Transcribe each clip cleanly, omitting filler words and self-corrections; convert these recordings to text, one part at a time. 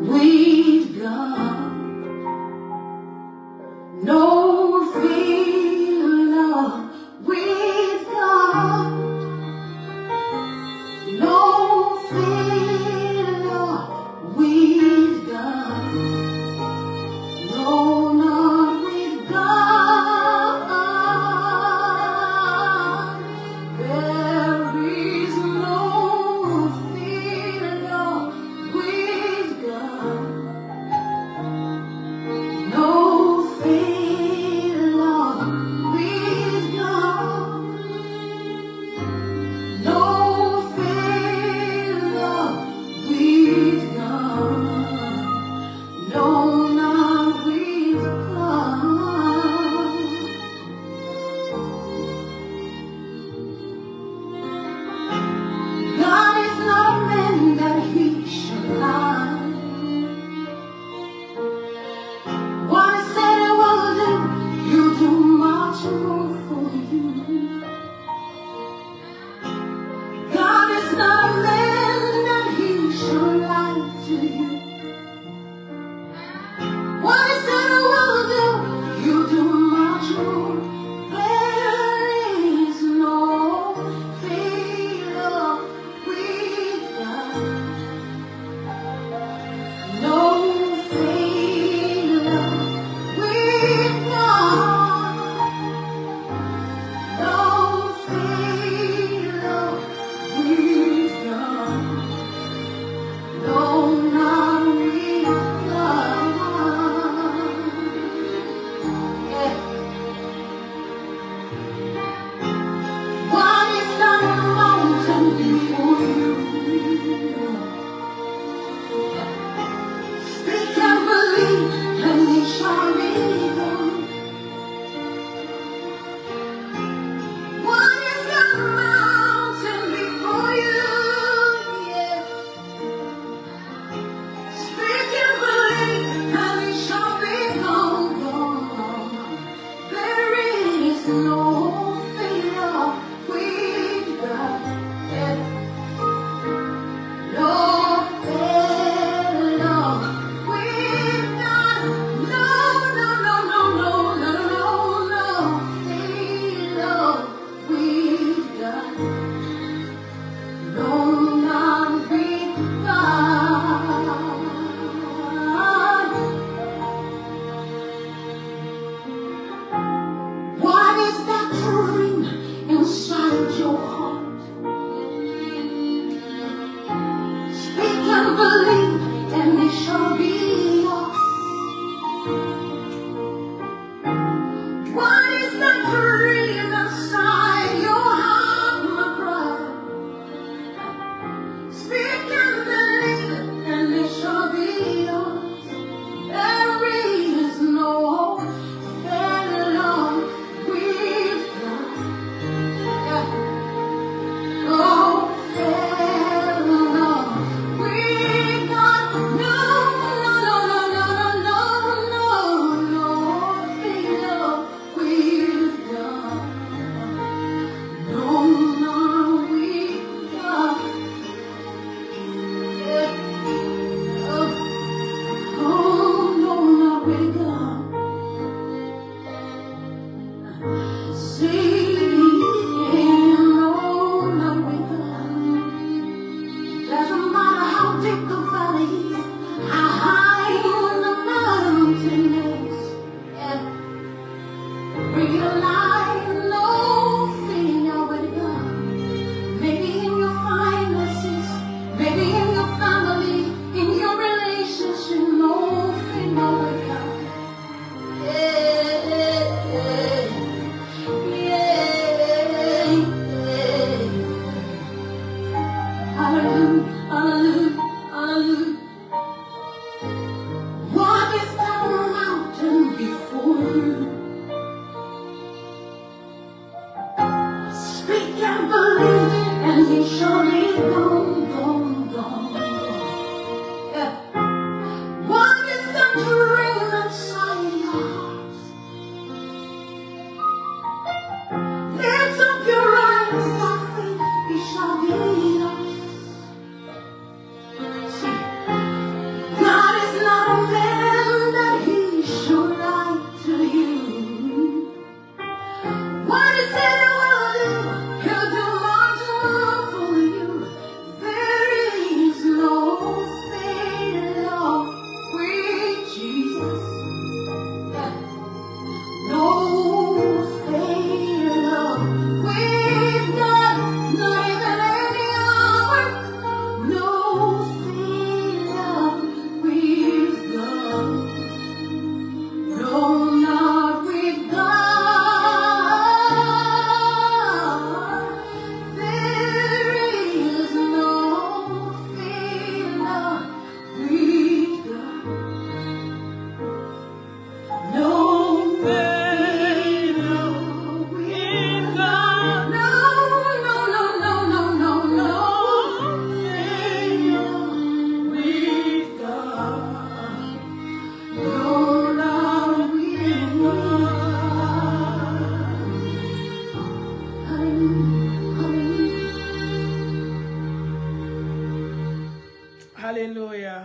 with God. No failure with God. No failure with God. No, not with God. There is no failure with God. No failure with God. No failure with God. No, not with God. God is not a man that he should lie. What he said he will do, he'll do much more for you. God is not a man that he should lie to you. What he said he will do, he'll do much more. There is no failure with God. No failure with God. No failure with God. No, not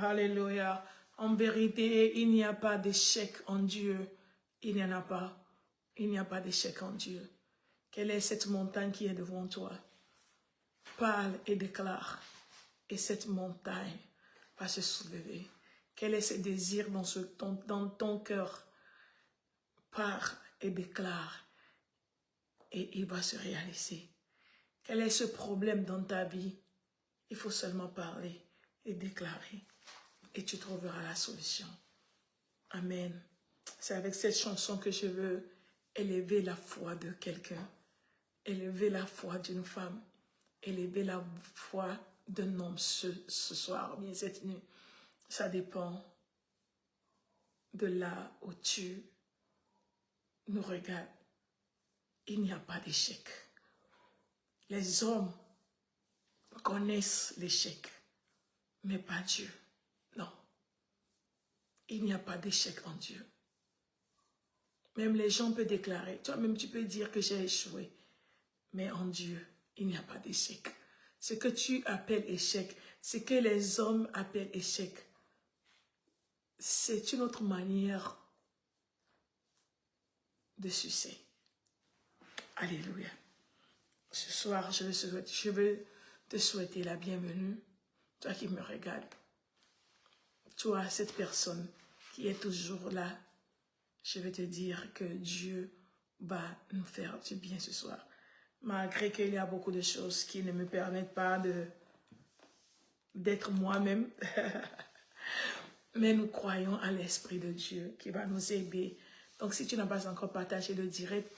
Alléluia. En vérité, il n'y a pas d'échec en Dieu. Il n'y en a pas. Il n'y a pas d'échec en Dieu. Quelle est cette montagne qui est devant toi? Parle et déclare. Et cette montagne va se soulever. Quel est ce désir dans ton cœur? Parle et déclare. Et il va se réaliser. Quel est ce problème dans ta vie? Il faut seulement parler et déclarer. Et tu trouveras la solution. Amen. C'est avec cette chanson que je veux élever la foi de quelqu'un. Élever la foi d'une femme. Élever la foi d'un homme ce soir, bien cette nuit. Ça dépend de là où tu nous regardes. Il n'y a pas d'échec. Les hommes connaissent l'échec, mais pas Dieu. Non. Il n'y a pas d'échec en Dieu. Même les gens peuvent déclarer, toi-même tu peux dire que j'ai échoué, mais en Dieu, il n'y a pas d'échec. Ce que tu appelles échec, ce que les hommes appellent échec, c'est une autre manière de succès. Alléluia. Ce soir, je veux te souhaiter la bienvenue, toi qui me regardes. Toi, cette personne qui est toujours là, je vais te dire que Dieu va nous faire du bien ce soir. Malgré qu'il y a beaucoup de choses qui ne me permettent pas d'être moi-même. Mais nous croyons à l'Esprit de Dieu qui va nous aider. Donc si tu n'as pas encore partagé le direct,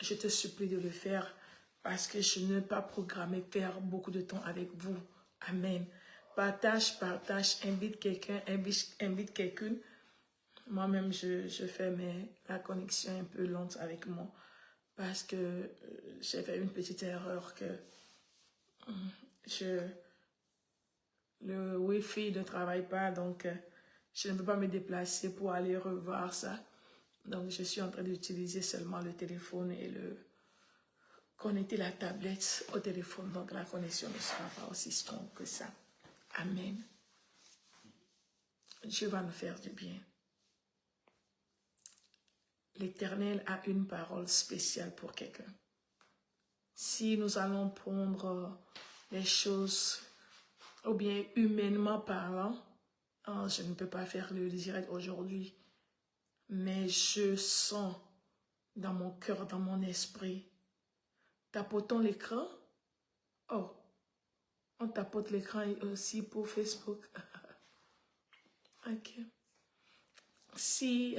je te supplie de le faire parce que je n'ai pas programmé faire beaucoup de temps avec vous. Amen. Partage, invite quelqu'un, invite quelqu'une. Moi-même, je fais la connexion un peu lente avec moi parce que j'ai fait une petite erreur que le Wi-Fi ne travaille pas, donc je ne peux pas me déplacer pour aller revoir ça. Donc, je suis en train d'utiliser seulement le téléphone et connecter la tablette au téléphone. Donc, la connexion ne sera pas aussi strong que ça. Amen. Dieu va nous faire du bien. L'Éternel a une parole spéciale pour quelqu'un. Si nous allons prendre les choses, ou bien humainement parlant, je ne peux pas faire le direct aujourd'hui, mais je sens dans mon cœur, dans mon esprit, tapotons l'écran. Oh, on tapote l'écran aussi pour Facebook. Ok. Si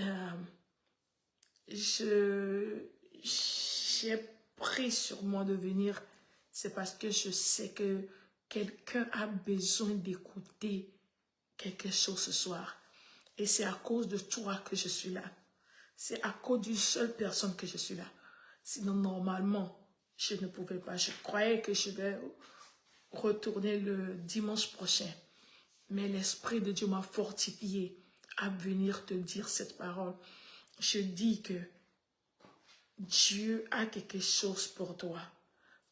j'ai pris sur moi de venir, c'est parce que je sais que quelqu'un a besoin d'écouter quelque chose ce soir. Et c'est à cause de toi que je suis là. C'est à cause d'une seule personne que je suis là. Sinon, normalement, je ne pouvais pas. Je croyais que je vais retourner le dimanche prochain. Mais l'Esprit de Dieu m'a fortifié à venir te dire cette parole. Je dis que Dieu a quelque chose pour toi.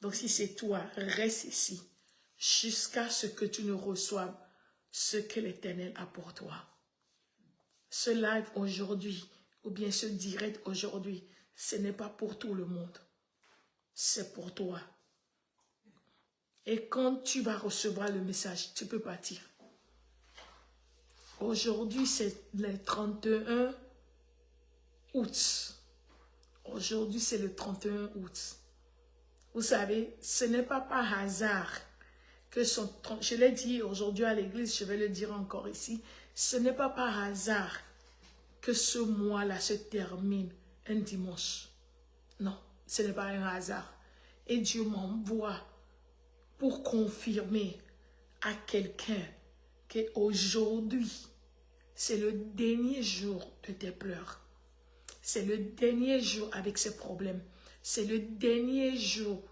Donc si c'est toi, reste ici jusqu'à ce que tu ne reçoives ce que l'Éternel a pour toi. Ce live aujourd'hui, ou bien ce direct aujourd'hui, ce n'est pas pour tout le monde. C'est pour toi. Et quand tu vas recevoir le message, tu peux partir. Aujourd'hui, c'est le 31 août. Aujourd'hui, c'est le 31 août. Vous savez, ce n'est pas par hasard que je l'ai dit aujourd'hui à l'église, je vais le dire encore ici, ce n'est pas par hasard que ce mois-là se termine un dimanche. Non, ce n'est pas un hasard. Et Dieu m'envoie pour confirmer à quelqu'un qu'aujourd'hui, c'est le dernier jour de tes pleurs. C'est le dernier jour avec ces problèmes. C'est le dernier jour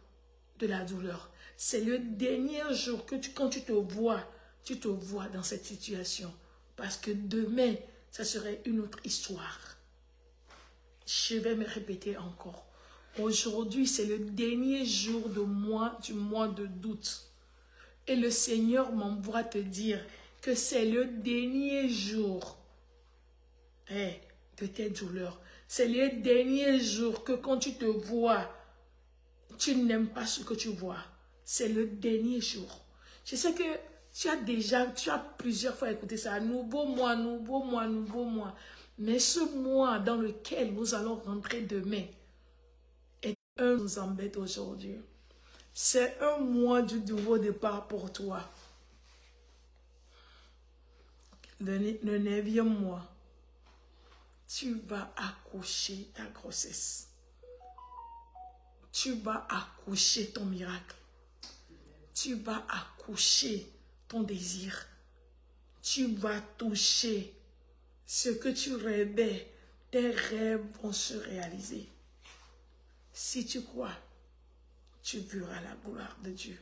de la douleur. C'est le dernier jour que quand tu te vois dans cette situation. Parce que demain, ça serait une autre histoire. Je vais me répéter encore. Aujourd'hui, c'est le dernier jour du mois d'août. Et le Seigneur m'envoie te dire que c'est le dernier jour de tes douleurs. C'est le dernier jour que quand tu te vois, tu n'aimes pas ce que tu vois. C'est le dernier jour. Je sais que tu as plusieurs fois écouté ça. Nouveau mois, nouveau mois, nouveau mois. Mais ce mois dans lequel nous allons rentrer demain est un qui nous embête aujourd'hui. C'est un mois du nouveau départ pour toi. Le 9e mois, tu vas accoucher ta grossesse. Tu vas accoucher ton miracle. Tu vas accoucher ton désir. Tu vas toucher ce que tu rêvais. Tes rêves vont se réaliser. Si tu crois, tu verras la gloire de Dieu.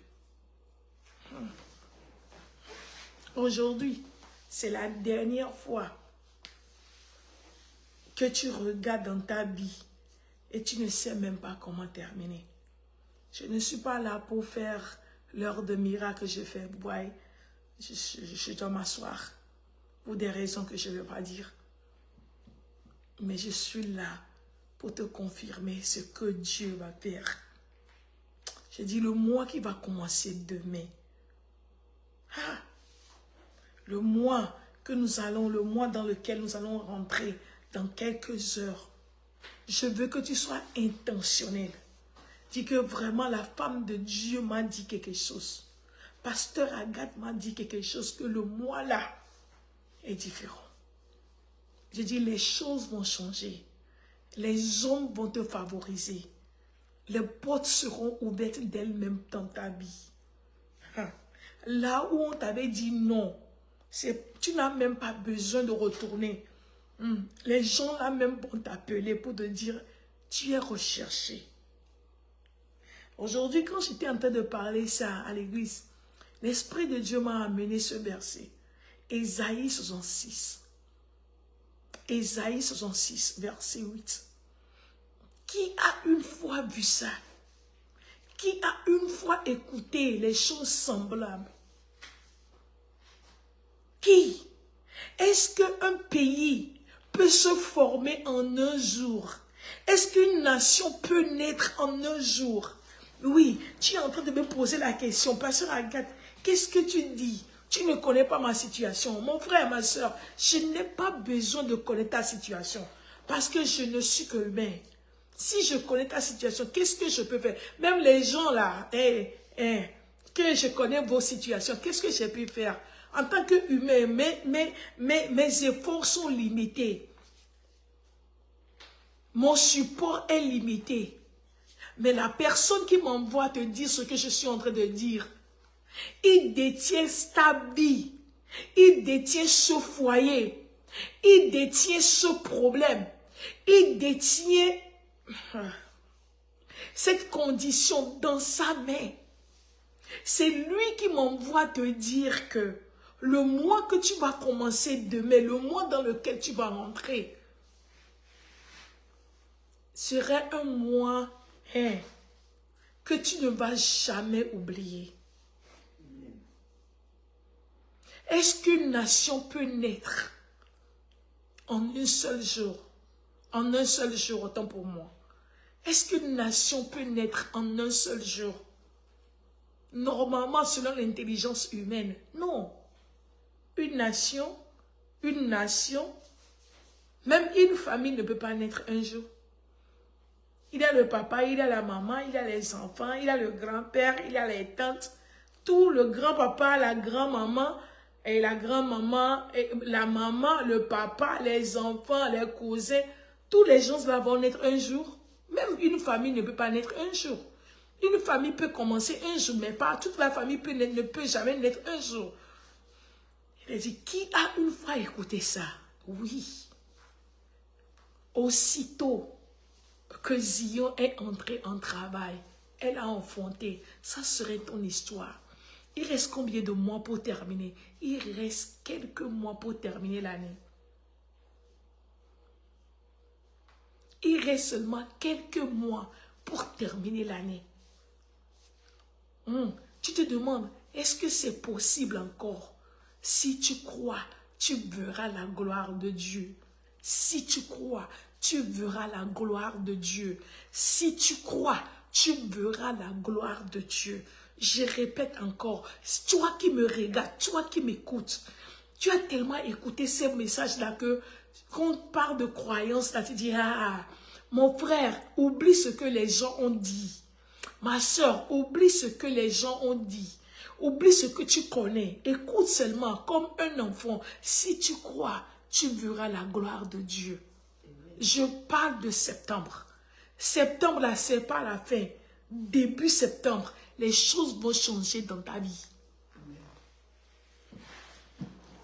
Aujourd'hui, c'est la dernière fois que tu regardes dans ta vie et tu ne sais même pas comment terminer. Je ne suis pas là pour faire l'heure de miracle que je fais. Ouais, je dois m'asseoir pour des raisons que je ne vais pas dire. Mais je suis là pour te confirmer ce que Dieu va faire. Je dis le mois qui va commencer demain. Le mois le mois dans lequel nous allons rentrer dans quelques heures. Je veux que tu sois intentionnel. Dis que vraiment la femme de Dieu m'a dit quelque chose. Pasteur Agathe m'a dit quelque chose, que le mois là est différent. Je dis les choses vont changer. Les hommes vont te favoriser. Les portes seront ouvertes d'elles-mêmes dans ta vie. Là où on t'avait dit non, tu n'as même pas besoin de retourner. Les gens là même vont t'appeler pour te dire, tu es recherché. Aujourd'hui, quand j'étais en train de parler ça à l'église, l'Esprit de Dieu m'a amené ce verset. Ésaïe 66. Ésaïe 66, verset 8. Qui a une fois vu ça? Qui a une fois écouté les choses semblables? Qui? Est-ce qu'un pays peut se former en un jour? Est-ce qu'une nation peut naître en un jour? Oui, tu es en train de me poser la question. Pasteur Agathe, qu'est-ce que tu dis? Tu ne connais pas ma situation. Mon frère et ma soeur, je n'ai pas besoin de connaître ta situation. Parce que je ne suis que humain. Si je connais ta situation, qu'est-ce que je peux faire? Même les gens là, que je connais vos situations, qu'est-ce que j'ai pu faire? En tant qu'humain, mes efforts sont limités. Mon support est limité. Mais la personne qui m'envoie te dire ce que je suis en train de dire, il détient ta vie, il détient ce foyer, il détient ce problème, il détient cette condition dans sa main. C'est lui qui m'envoie te dire que le mois que tu vas commencer demain, le mois dans lequel tu vas rentrer, serait un mois que tu ne vas jamais oublier. Est-ce qu'une nation peut naître en un seul jour? En un seul jour, autant pour moi. Est-ce qu'une nation peut naître en un seul jour? Normalement, selon l'intelligence humaine, non. Une nation, même une famille ne peut pas naître un jour. Il y a le papa, il y a la maman, il y a les enfants, il y a le grand-père, il y a les tantes. Tout le grand-papa, la grand-maman, et la grand-maman, la maman, le papa, les enfants, les cousins, tous les gens là vont naître un jour. Même une famille ne peut pas naître un jour. Une famille peut commencer un jour, mais pas toute la famille ne peut jamais naître un jour. Il a dit, qui a une fois écouté ça? Oui. Aussitôt que Zion est entrée en travail, elle a enfanté. Ça serait ton histoire. Il reste combien de mois pour terminer? Il reste quelques mois pour terminer l'année. Il reste seulement quelques mois pour terminer l'année. Tu te demandes, est-ce que c'est possible encore? Si tu crois, tu verras la gloire de Dieu. Si tu crois, tu verras la gloire de Dieu. Si tu crois, tu verras la gloire de Dieu. Je répète encore, toi qui me regardes, toi qui m'écoutes, tu as tellement écouté ces messages-là que quand on parle de croyance, là, tu dis, ah, mon frère, oublie ce que les gens ont dit. Ma soeur, oublie ce que les gens ont dit. Oublie ce que tu connais. Écoute seulement comme un enfant. Si tu crois, tu verras la gloire de Dieu. Je parle de septembre. Septembre, là, c'est pas la fin. Début septembre, les choses vont changer dans ta vie.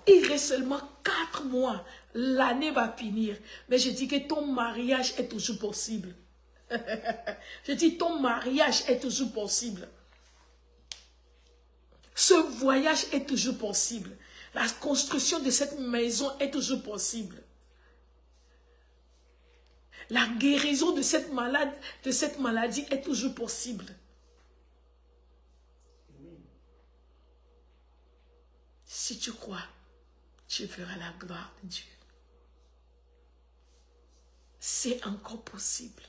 Il reste seulement 4 mois. L'année va finir. Mais je dis que ton mariage est toujours possible. Je dis, ton mariage est toujours possible. Ce voyage est toujours possible. La construction de cette maison est toujours possible. La guérison de cette maladie est toujours possible. Si tu crois, tu verras la gloire de Dieu. C'est encore possible.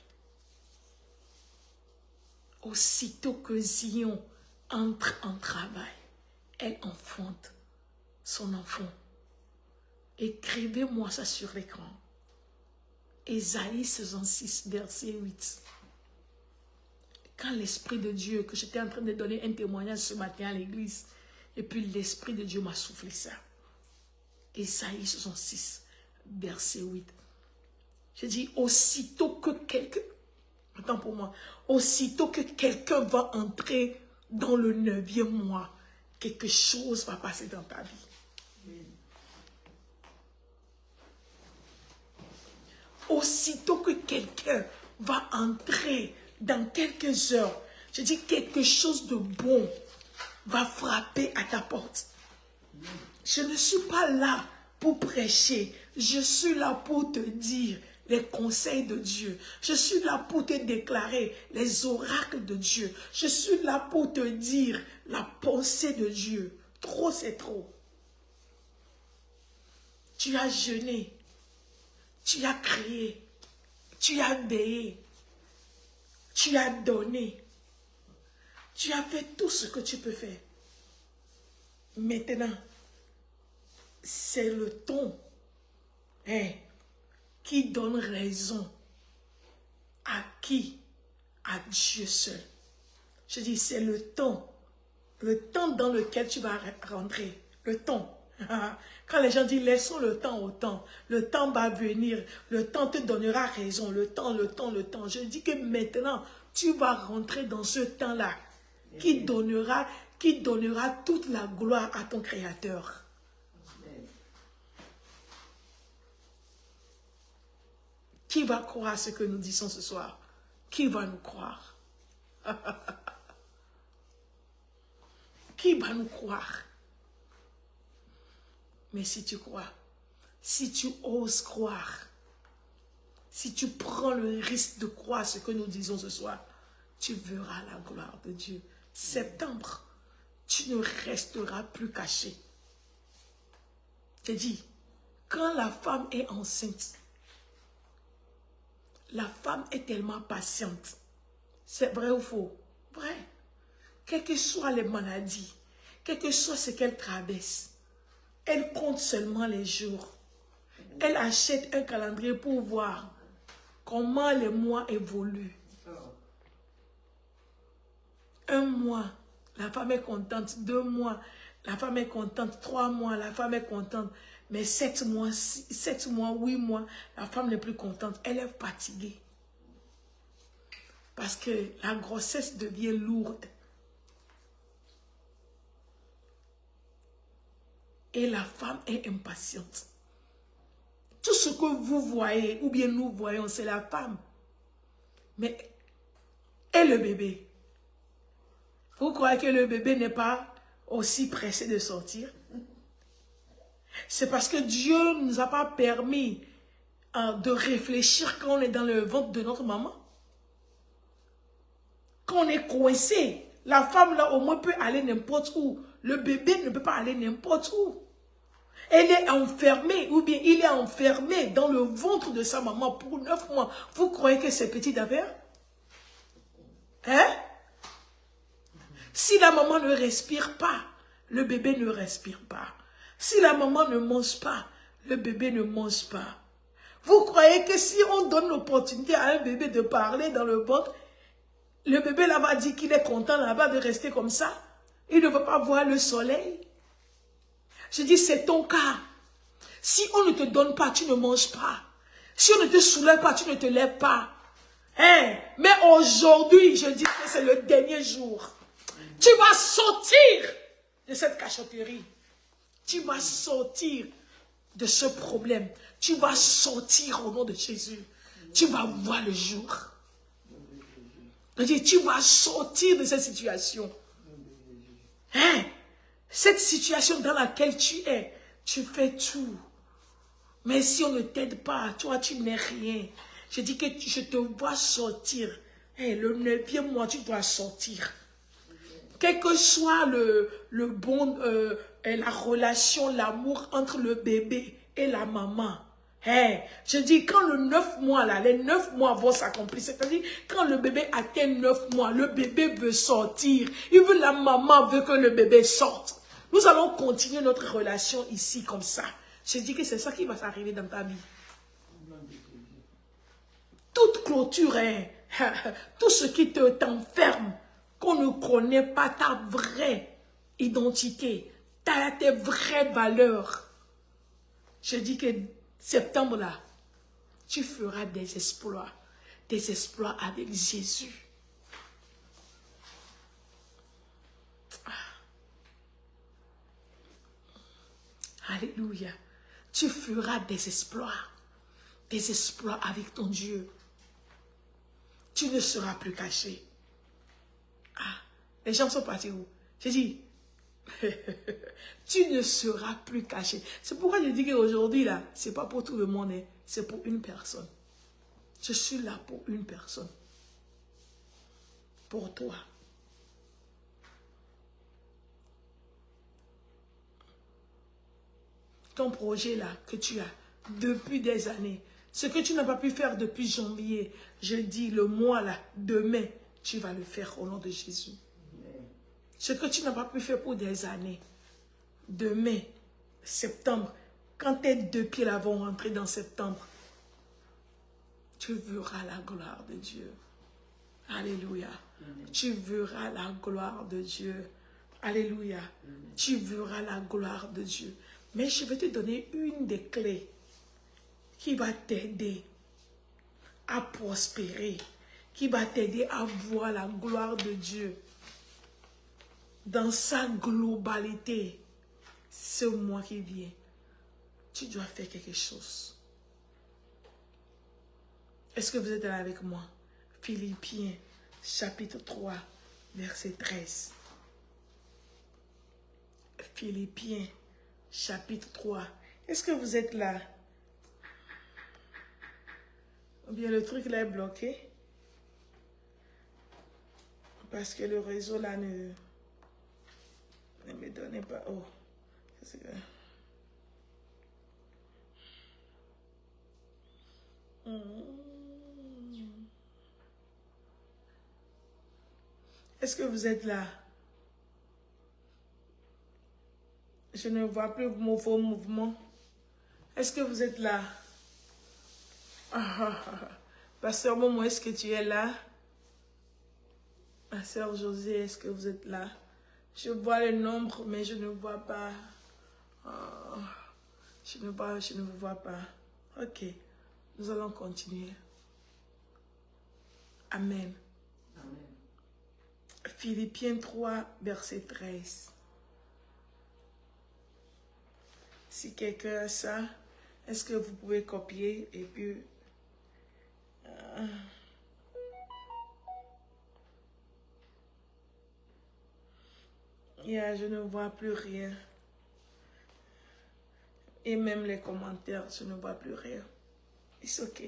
Aussitôt que Zion entre en travail, elle enfante son enfant. Écrivez-moi ça sur l'écran. Ésaïe 66, verset 8. Quand l'Esprit de Dieu, que j'étais en train de donner un témoignage ce matin à l'église, et puis l'Esprit de Dieu m'a soufflé ça. Ésaïe 66, verset 8. Je dis, aussitôt que quelqu'un, attends pour moi, aussitôt que quelqu'un va entrer dans le 9e mois, quelque chose va passer dans ta vie. Aussitôt que quelqu'un va entrer dans quelques heures, je dis quelque chose de bon va frapper à ta porte. Je ne suis pas là pour prêcher, je suis là pour te dire les conseils de Dieu. Je suis là pour te déclarer les oracles de Dieu. Je suis là pour te dire la pensée de Dieu. Trop, c'est trop. Tu as jeûné. Tu as crié. Tu as veillé. Tu as donné. Tu as fait tout ce que tu peux faire. Maintenant, c'est le temps qui donne raison à qui? À Dieu seul. Je dis, c'est le temps dans lequel tu vas rentrer. Le temps. Quand les gens disent, laissons le temps au temps, le temps va venir, le temps te donnera raison, le temps. Je dis que maintenant, tu vas rentrer dans ce temps-là qui donnera toute la gloire à ton Créateur. Qui va croire ce que nous disons ce soir? Qui va nous croire? Qui va nous croire? Mais si tu crois, si tu oses croire, si tu prends le risque de croire ce que nous disons ce soir, tu verras la gloire de Dieu. Septembre, tu ne resteras plus caché. Je dis, quand la femme est enceinte, la femme est tellement patiente. C'est vrai ou faux? Vrai. Quelles que soient les maladies, quel que soit ce qu'elle traverse, elle compte seulement les jours. Elle achète un calendrier pour voir comment les mois évoluent. 1 mois, la femme est contente. 2 mois, la femme est contente. 3 mois, la femme est contente. Mais 7 mois, 8 mois, la femme n'est plus contente. Elle est fatiguée. Parce que la grossesse devient lourde. Et la femme est impatiente. Tout ce que vous voyez, ou bien nous voyons, c'est la femme. Mais, et le bébé? Vous croyez que le bébé n'est pas aussi pressé de sortir? C'est parce que Dieu ne nous a pas permis de réfléchir quand on est dans le ventre de notre maman. Quand on est coincé, la femme là au moins peut aller n'importe où. Le bébé ne peut pas aller n'importe où. Elle est enfermée, ou bien il est enfermé dans le ventre de sa maman pour 9 mois. Vous croyez que c'est petite affaire? Hein? Si la maman ne respire pas, le bébé ne respire pas. Si la maman ne mange pas, le bébé ne mange pas. Vous croyez que si on donne l'opportunité à un bébé de parler dans le ventre, le bébé là va dire qu'il est content là-bas de rester comme ça? Il ne veut pas voir le soleil? Je dis, c'est ton cas. Si on ne te donne pas, tu ne manges pas. Si on ne te soulève pas, tu ne te lèves pas. Hein? Mais aujourd'hui, je dis que c'est le dernier jour. Tu vas sortir de cette cachotterie. Tu vas sortir de ce problème. Tu vas sortir au nom de Jésus. Tu vas voir le jour. Je dis, tu vas sortir de cette situation. Hein? Cette situation dans laquelle tu es, tu fais tout. Mais si on ne t'aide pas, toi, tu n'es rien. Je dis que je te vois sortir. Hey, le 9e mois, tu dois sortir. Quel que soit le bon, la relation, l'amour entre le bébé et la maman. Hey, je dis, quand le 9 mois, là, les 9 mois vont s'accomplir, c'est-à-dire, quand le bébé atteint 9 mois, le bébé veut sortir. La maman veut que le bébé sorte. Nous allons continuer notre relation ici comme ça. Je dis que c'est ça qui va s'arriver dans ta vie. Toute clôture, hein, tout ce qui t'enferme, qu'on ne connaît pas ta vraie identité, tes vraies valeurs. Je dis que septembre là, tu feras des exploits avec Jésus. Alléluia. Tu feras des exploits avec ton Dieu. Tu ne seras plus caché. Ah, les gens sont partis où? J'ai dit, tu ne seras plus caché. C'est pourquoi je dis qu'aujourd'hui, là, ce n'est pas pour tout le monde, hein, c'est pour une personne. Je suis là pour une personne. Pour toi. Ton projet là, que tu as depuis des années, ce que tu n'as pas pu faire depuis janvier, je dis le mois là, demain, tu vas le faire au nom de Jésus. Ce que tu n'as pas pu faire pour des années, demain, septembre, quand tes 2 pieds là vont rentrer dans septembre, tu verras la gloire de Dieu. Alléluia. Tu verras la gloire de Dieu. Alléluia. Tu verras la gloire de Dieu. Mais je vais te donner une des clés qui va t'aider à prospérer, qui va t'aider à voir la gloire de Dieu dans sa globalité. Ce mois qui vient, tu dois faire quelque chose. Est-ce que vous êtes là avec moi? Philippiens, chapitre 3, verset 13. Philippiens, chapitre 3. Est-ce que vous êtes là? Ou bien le truc là est bloqué? Parce que le réseau là ne me donnait pas. Oh, c'est que... Est-ce que vous êtes là? Je ne vois plus vos mouvements. Est-ce que vous êtes là? Pasteur Momo, est-ce que tu es là? Pasteur José, est-ce que vous êtes là? Je vois le nombre, mais je ne vois pas. Je ne vous vois pas. Ok, nous allons continuer. Amen. Amen. Philippiens 3, verset 13. Si quelqu'un a ça, est-ce que vous pouvez copier et puis... je ne vois plus rien. Et même les commentaires, je ne vois plus rien. C'est ok.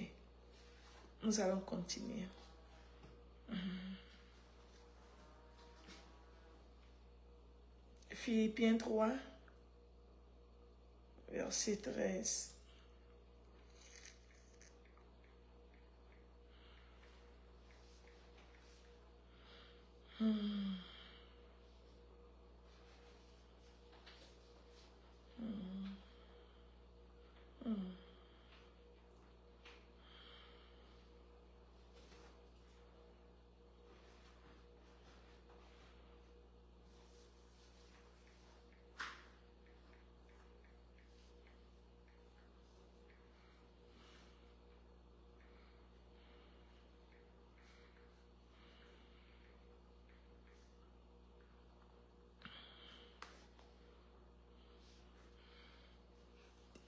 Nous allons continuer. Philippiens 3, verset 13.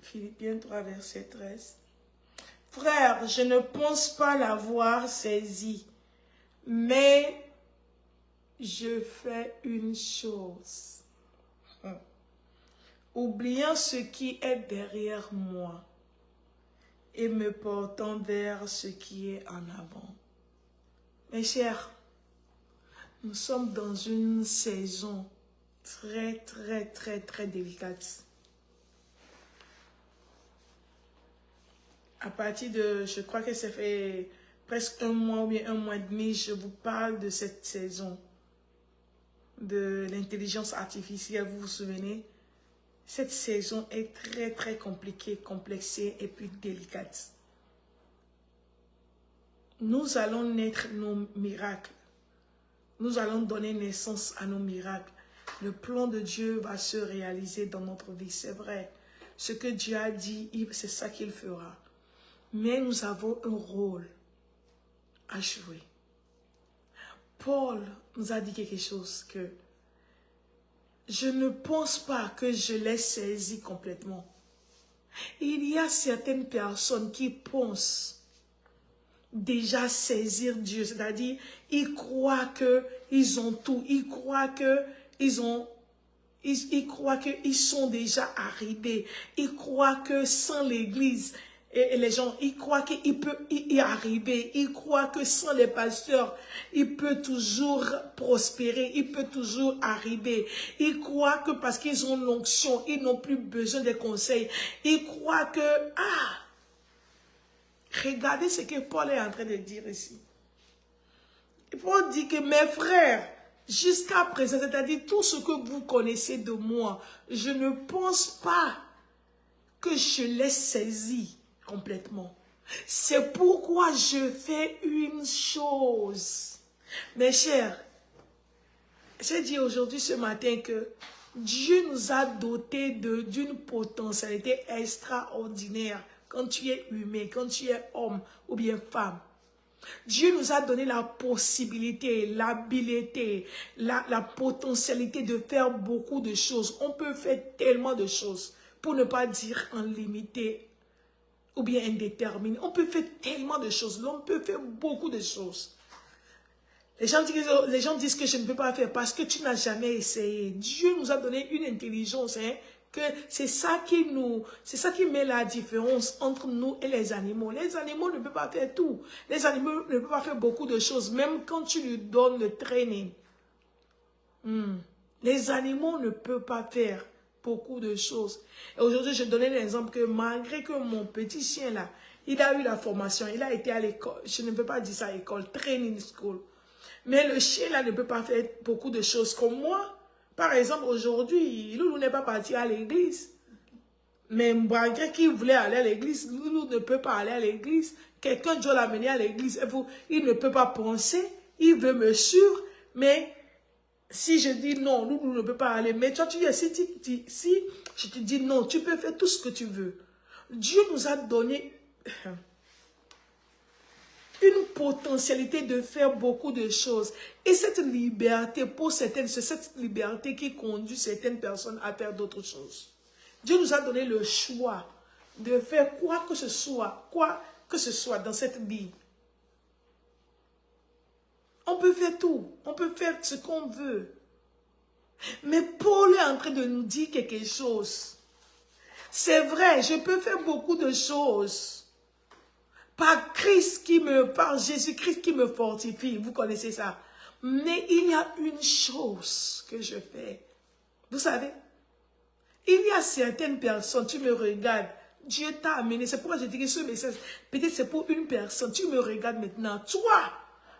Philippiens 3, verset 13. Frère, je ne pense pas l'avoir saisi, mais je fais une chose. Oubliant ce qui est derrière moi et me portant vers ce qui est en avant. Mes chers, nous sommes dans une saison très délicate. À partir de, je crois que ça fait presque un mois ou bien un mois et demi, je vous parle de cette saison de l'intelligence artificielle, vous vous souvenez? Cette saison est très compliquée, complexée et puis délicate. Nous allons naître nos miracles. Nous allons donner naissance à nos miracles. Le plan de Dieu va se réaliser dans notre vie, c'est vrai. Ce que Dieu a dit, c'est ça qu'il fera. Mais nous avons un rôle à jouer. Paul nous a dit quelque chose que je ne pense pas que je l'ai saisi complètement. Il y a certaines personnes qui pensent déjà saisir Dieu, c'est-à-dire ils croient qu'ils ont tout, ils croient qu'ils sont déjà arrivés, ils croient que sans l'Église, et les gens, ils croient qu'ils peuvent y arriver. Ils croient que sans les pasteurs, ils peuvent toujours prospérer. Ils peuvent toujours arriver. Ils croient que parce qu'ils ont l'onction, ils n'ont plus besoin des conseils. Ils croient que, regardez ce que Paul est en train de dire ici. Paul dit que mes frères, jusqu'à présent, c'est-à-dire tout ce que vous connaissez de moi, je ne pense pas que je l'ai saisi complètement. C'est pourquoi je fais une chose. Mes chers, j'ai dit aujourd'hui ce matin que Dieu nous a dotés d'une potentialité extraordinaire quand tu es humain, quand tu es homme ou bien femme. Dieu nous a donné la possibilité, l'habilité, la potentialité de faire beaucoup de choses. On peut faire tellement de choses, pour ne pas dire en limité ou bien indéterminé. On peut faire tellement de choses. L'homme peut faire beaucoup de choses. Les gens disent que je ne peux pas faire parce que tu n'as jamais essayé. Dieu nous a donné une intelligence, que c'est ça qui met la différence entre nous et les animaux. Les animaux ne peuvent pas faire tout. Les animaux ne peuvent pas faire beaucoup de choses, même quand tu lui donnes le training. Les animaux ne peuvent pas faire beaucoup de choses. Et aujourd'hui, je donnais l'exemple que malgré que mon petit chien là, il a eu la formation, il a été à l'école, je ne peux pas dire ça école, training school. Mais le chien là ne peut pas faire beaucoup de choses comme moi. Par exemple, aujourd'hui, Loulou n'est pas parti à l'église. Mais malgré qu'il voulait aller à l'église, Loulou ne peut pas aller à l'église. Quelqu'un doit l'amener à l'église. Il ne peut pas penser, il veut me suivre, mais si je dis non, Loulou ne peut pas aller. Mais toi, tu dis, si je te dis non, tu peux faire tout ce que tu veux. Dieu nous a donné une potentialité de faire beaucoup de choses. Et cette liberté, pour certaines, c'est cette liberté qui conduit certaines personnes à faire d'autres choses. Dieu nous a donné le choix de faire quoi que ce soit dans cette vie. On peut faire tout. On peut faire ce qu'on veut. Mais Paul est en train de nous dire quelque chose. C'est vrai, je peux faire beaucoup de choses. Par Jésus-Christ qui me fortifie. Vous connaissez ça. Mais il y a une chose que je fais. Vous savez, Il y a certaines personnes, tu me regardes, Dieu t'a amené, c'est pourquoi je dis que ce message, peut-être c'est pour une personne, tu me regardes maintenant, toi,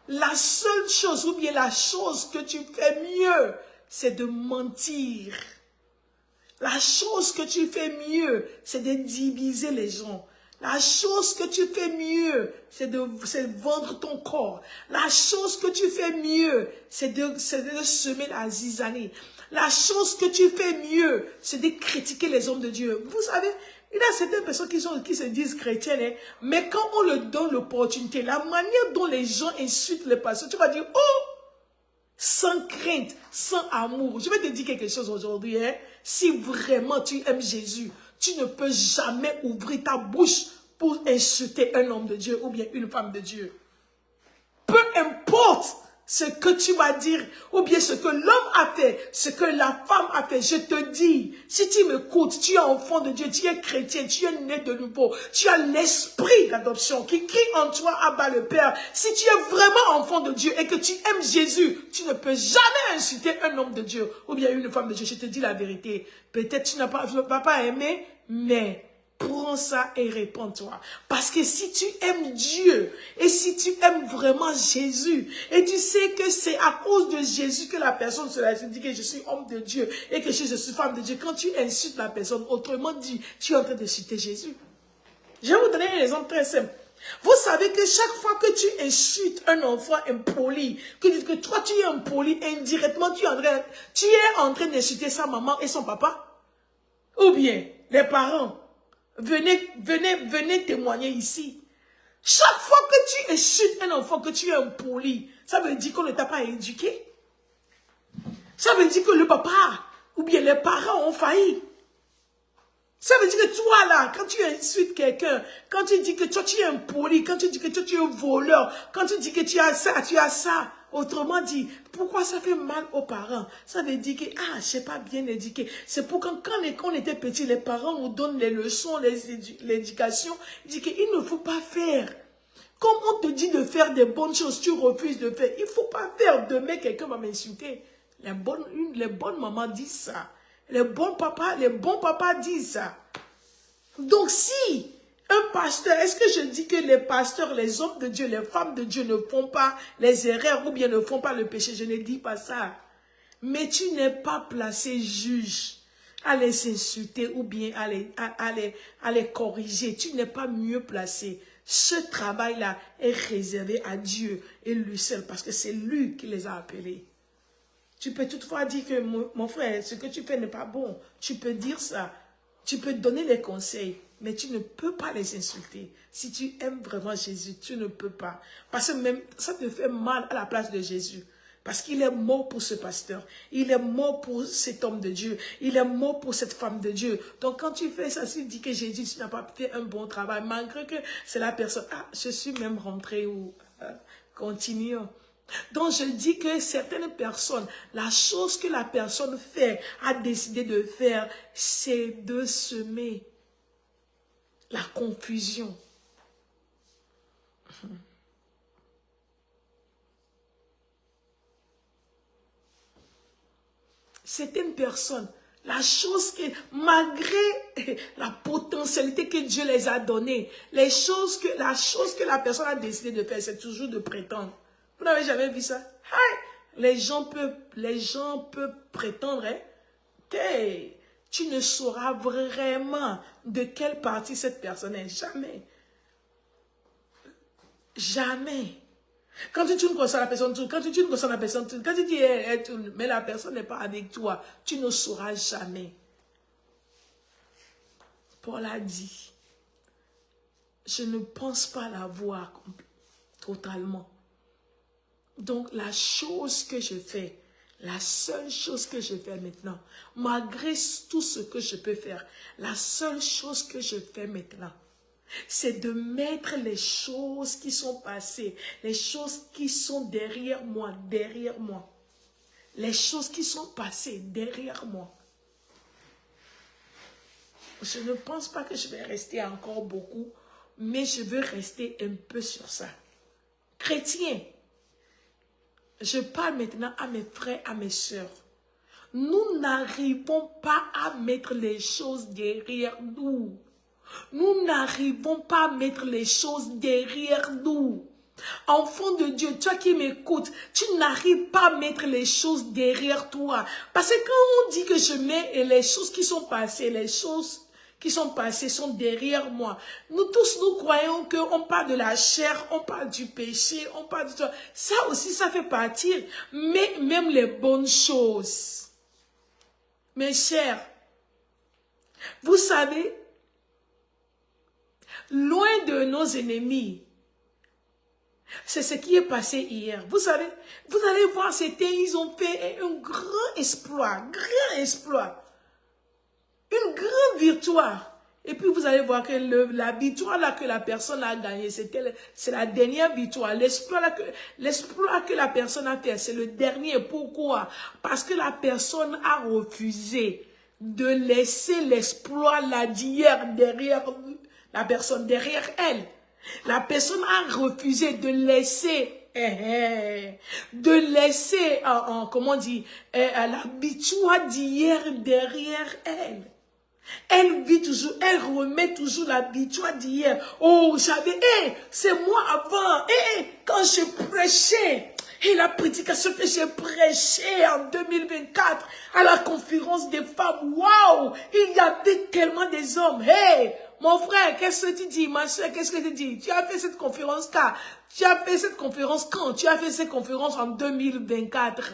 la seule chose ou bien la chose que tu fais mieux, c'est de mentir. La chose que tu fais mieux, c'est de diviser les gens. La chose que tu fais mieux, c'est de vendre ton corps. La chose que tu fais mieux, c'est de semer la zizanie. La chose que tu fais mieux, c'est de critiquer les hommes de Dieu. Vous savez, il y a certaines personnes qui se disent chrétiennes, hein, mais quand on leur donne l'opportunité, la manière dont les gens insultent les pasteurs, tu vas dire, oh, sans crainte, sans amour. Je vais te dire quelque chose aujourd'hui. Hein? Si vraiment tu aimes Jésus, tu ne peux jamais ouvrir ta bouche pour insulter un homme de Dieu ou bien une femme de Dieu. Peu importe ce que tu vas dire ou bien ce que l'homme a fait, ce que la femme a fait, je te dis, si tu m'écoutes, tu es enfant de Dieu, tu es chrétien, tu es né de nouveau, tu as l'esprit d'adoption qui crie en toi, Abba le Père. Si tu es vraiment enfant de Dieu et que tu aimes Jésus, tu ne peux jamais insulter un homme de Dieu ou bien une femme de Dieu. Je te dis la vérité. Peut-être tu ne vas pas aimer, mais prends ça et répands-toi. Parce que si tu aimes Dieu et si tu aimes vraiment Jésus et tu sais que c'est à cause de Jésus que la personne se dit que je suis homme de Dieu et que je suis femme de Dieu, quand tu insultes la personne, autrement dit, tu es en train d'insulter Jésus. Je vais vous donner un exemple très simple. Vous savez que chaque fois que tu insultes un enfant impoli, que toi tu es impoli, indirectement tu es en train d'insulter sa maman et son papa, ou bien les parents. Venez témoigner ici. Chaque fois que tu insultes un enfant, que tu es impoli, ça veut dire qu'on ne t'a pas éduqué. Ça veut dire que le papa ou bien les parents ont failli. Ça veut dire que toi là, quand tu insultes quelqu'un, quand tu dis que toi tu es impoli, quand tu dis que toi tu es voleur, quand tu dis que tu as ça, autrement dit, pourquoi ça fait mal aux parents? Ça veut dire que, je sais pas bien éduqué. C'est pour quand on était petit, les parents nous donnent les leçons, l'éducation, ils disent qu'il ne faut pas faire. Comme on te dit de faire des bonnes choses, tu refuses de faire. Il ne faut pas faire. Demain, quelqu'un va m'insulter. Les bonnes mamans disent ça. Les bons papas disent ça. Donc si un pasteur, est-ce que je dis que les pasteurs, les hommes de Dieu, les femmes de Dieu ne font pas les erreurs ou bien ne font pas le péché? Je ne dis pas ça. Mais tu n'es pas placé juge à les insulter ou bien à les corriger. Tu n'es pas mieux placé. Ce travail-là est réservé à Dieu et lui seul parce que c'est lui qui les a appelés. Tu peux toutefois dire que mon frère, ce que tu fais n'est pas bon. Tu peux dire ça. Tu peux donner les conseils, mais tu ne peux pas les insulter. Si tu aimes vraiment Jésus, tu ne peux pas. Parce que même ça te fait mal à la place de Jésus. Parce qu'il est mort pour ce pasteur. Il est mort pour cet homme de Dieu. Il est mort pour cette femme de Dieu. Donc quand tu fais ça, tu dis que Jésus, tu n'as pas fait un bon travail. Malgré que c'est la personne. Je suis même rentrée ou continuons. Donc je dis que certaines personnes, la chose que la personne fait, a décidé de faire, c'est de semer la confusion. Certaines personnes, la chose que, malgré la potentialité que Dieu les a donnée, la chose que la personne a décidé de faire, c'est toujours de prétendre. Vous n'avez jamais vu ça? Les gens peuvent prétendre, hein? Tu ne sauras vraiment de quelle partie cette personne est. Jamais. Jamais. Quand tu tournes comme ça, la personne tourne. Quand tu tournes comme ça, la personne tourne. Quand tu dis elle tourne, mais la personne n'est pas avec toi, tu ne sauras jamais. Paul a dit, je ne pense pas la voir totalement. Donc, la chose que je fais, la seule chose que je fais maintenant, malgré tout ce que je peux faire, la seule chose que je fais maintenant, c'est de mettre les choses qui sont passées, les choses qui sont derrière moi. Les choses qui sont passées derrière moi. Je ne pense pas que je vais rester encore beaucoup, mais je veux rester un peu sur ça. Chrétien, je parle maintenant à mes frères, à mes sœurs. Nous n'arrivons pas à mettre les choses derrière nous. Nous n'arrivons pas à mettre les choses derrière nous. Enfant de Dieu, toi qui m'écoutes, tu n'arrives pas à mettre les choses derrière toi. Parce que quand on dit que je mets les choses qui sont passées, les choses qui sont passées sont derrière moi. Nous tous, nous croyons qu'on parle de la chair, on parle du péché, on parle de ça. Ça aussi, ça fait partie. Mais même les bonnes choses. Mes chers, vous savez, loin de nos ennemis, c'est ce qui est passé hier. Vous savez, vous allez voir, ils ont fait un grand exploit, une grande victoire. Et puis vous allez voir que la victoire là que la personne a gagnée, c'est la dernière victoire. L'exploit que la personne a fait, c'est le dernier. Pourquoi? Parce que la personne a refusé de laisser l'exploit là d'hier derrière la personne, derrière elle. La personne a refusé de laisser, comment on dit, la victoire d'hier derrière elle. Elle vit toujours, elle remet toujours la victoire d'hier. Oh, c'est moi avant, quand je prêchais, et la prédication que j'ai prêchée en 2024 à la conférence des femmes, waouh, il y avait tellement des hommes. Hey, mon frère, qu'est-ce que tu dis? Ma soeur, qu'est-ce que tu dis? Tu as fait cette conférence quand? Tu as fait cette conférence quand? Tu as fait cette conférence en 2024.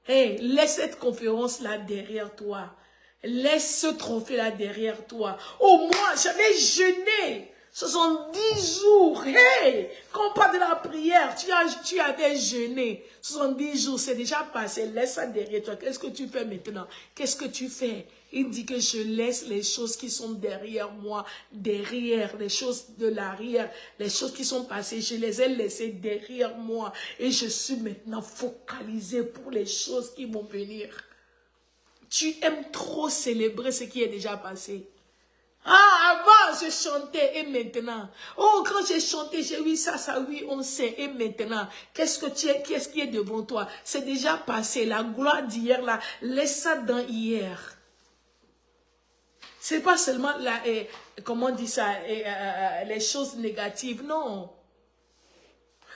Hey, laisse cette conférence-là derrière toi. Laisse ce trophée-là derrière toi. Oh, moi, j'avais jeûné 70 jours. Hey, quand on parle de la prière, tu avais jeûné 70 jours, c'est déjà passé. Laisse ça derrière toi. Qu'est-ce que tu fais maintenant? Qu'est-ce que tu fais? Il dit que je laisse les choses qui sont derrière moi, derrière, les choses de l'arrière, les choses qui sont passées, je les ai laissées derrière moi. Et je suis maintenant focalisé pour les choses qui vont venir. Tu aimes trop célébrer ce qui est déjà passé. Ah, avant, je chantais et maintenant. Oh, quand j'ai chanté, j'ai eu ça, oui, on sait. Et maintenant, qu'est-ce qui est devant toi? C'est déjà passé. La gloire d'hier, là, laisse ça dans hier. C'est pas seulement, comment on dit ça, les choses négatives, non.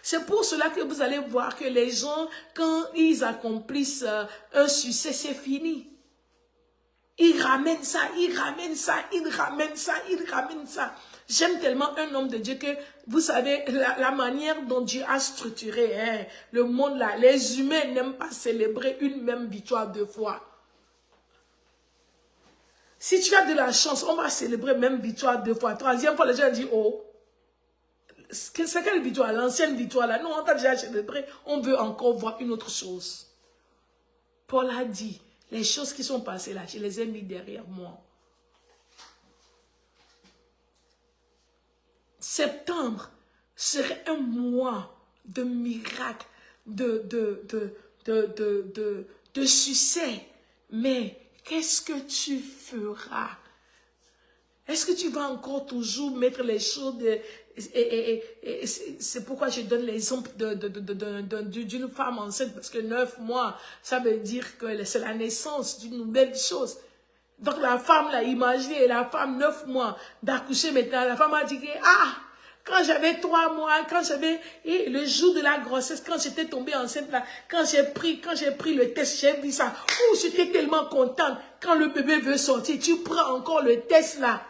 C'est pour cela que vous allez voir que les gens, quand ils accomplissent un succès, c'est fini. Il ramène ça, il ramène ça, il ramène ça, il ramène ça. J'aime tellement un homme de Dieu que, vous savez, la manière dont Dieu a structuré le monde là, les humains n'aiment pas célébrer une même victoire deux fois. Si tu as de la chance, on va célébrer même victoire deux fois. Troisième fois, les gens disent, oh, c'est quelle victoire? L'ancienne victoire là. Non, on t'a déjà célébré, on veut encore voir une autre chose. Paul a dit, les choses qui sont passées là, je les ai mis derrière moi. Septembre serait un mois de miracles, de succès. Mais qu'est-ce que tu feras? Est-ce que tu vas encore toujours mettre les choses c'est pourquoi je donne l'exemple d'une femme enceinte, parce que 9 mois, ça veut dire que c'est la naissance d'une nouvelle chose. Donc la femme, là, imaginez, la femme 9 mois d'accoucher maintenant, la femme a dit que, quand j'avais 3 mois, quand j'avais, le jour de la grossesse, quand j'étais tombée enceinte là, quand j'ai pris le test, j'ai vu ça, j'étais tellement contente. Quand le bébé veut sortir, tu prends encore le test là,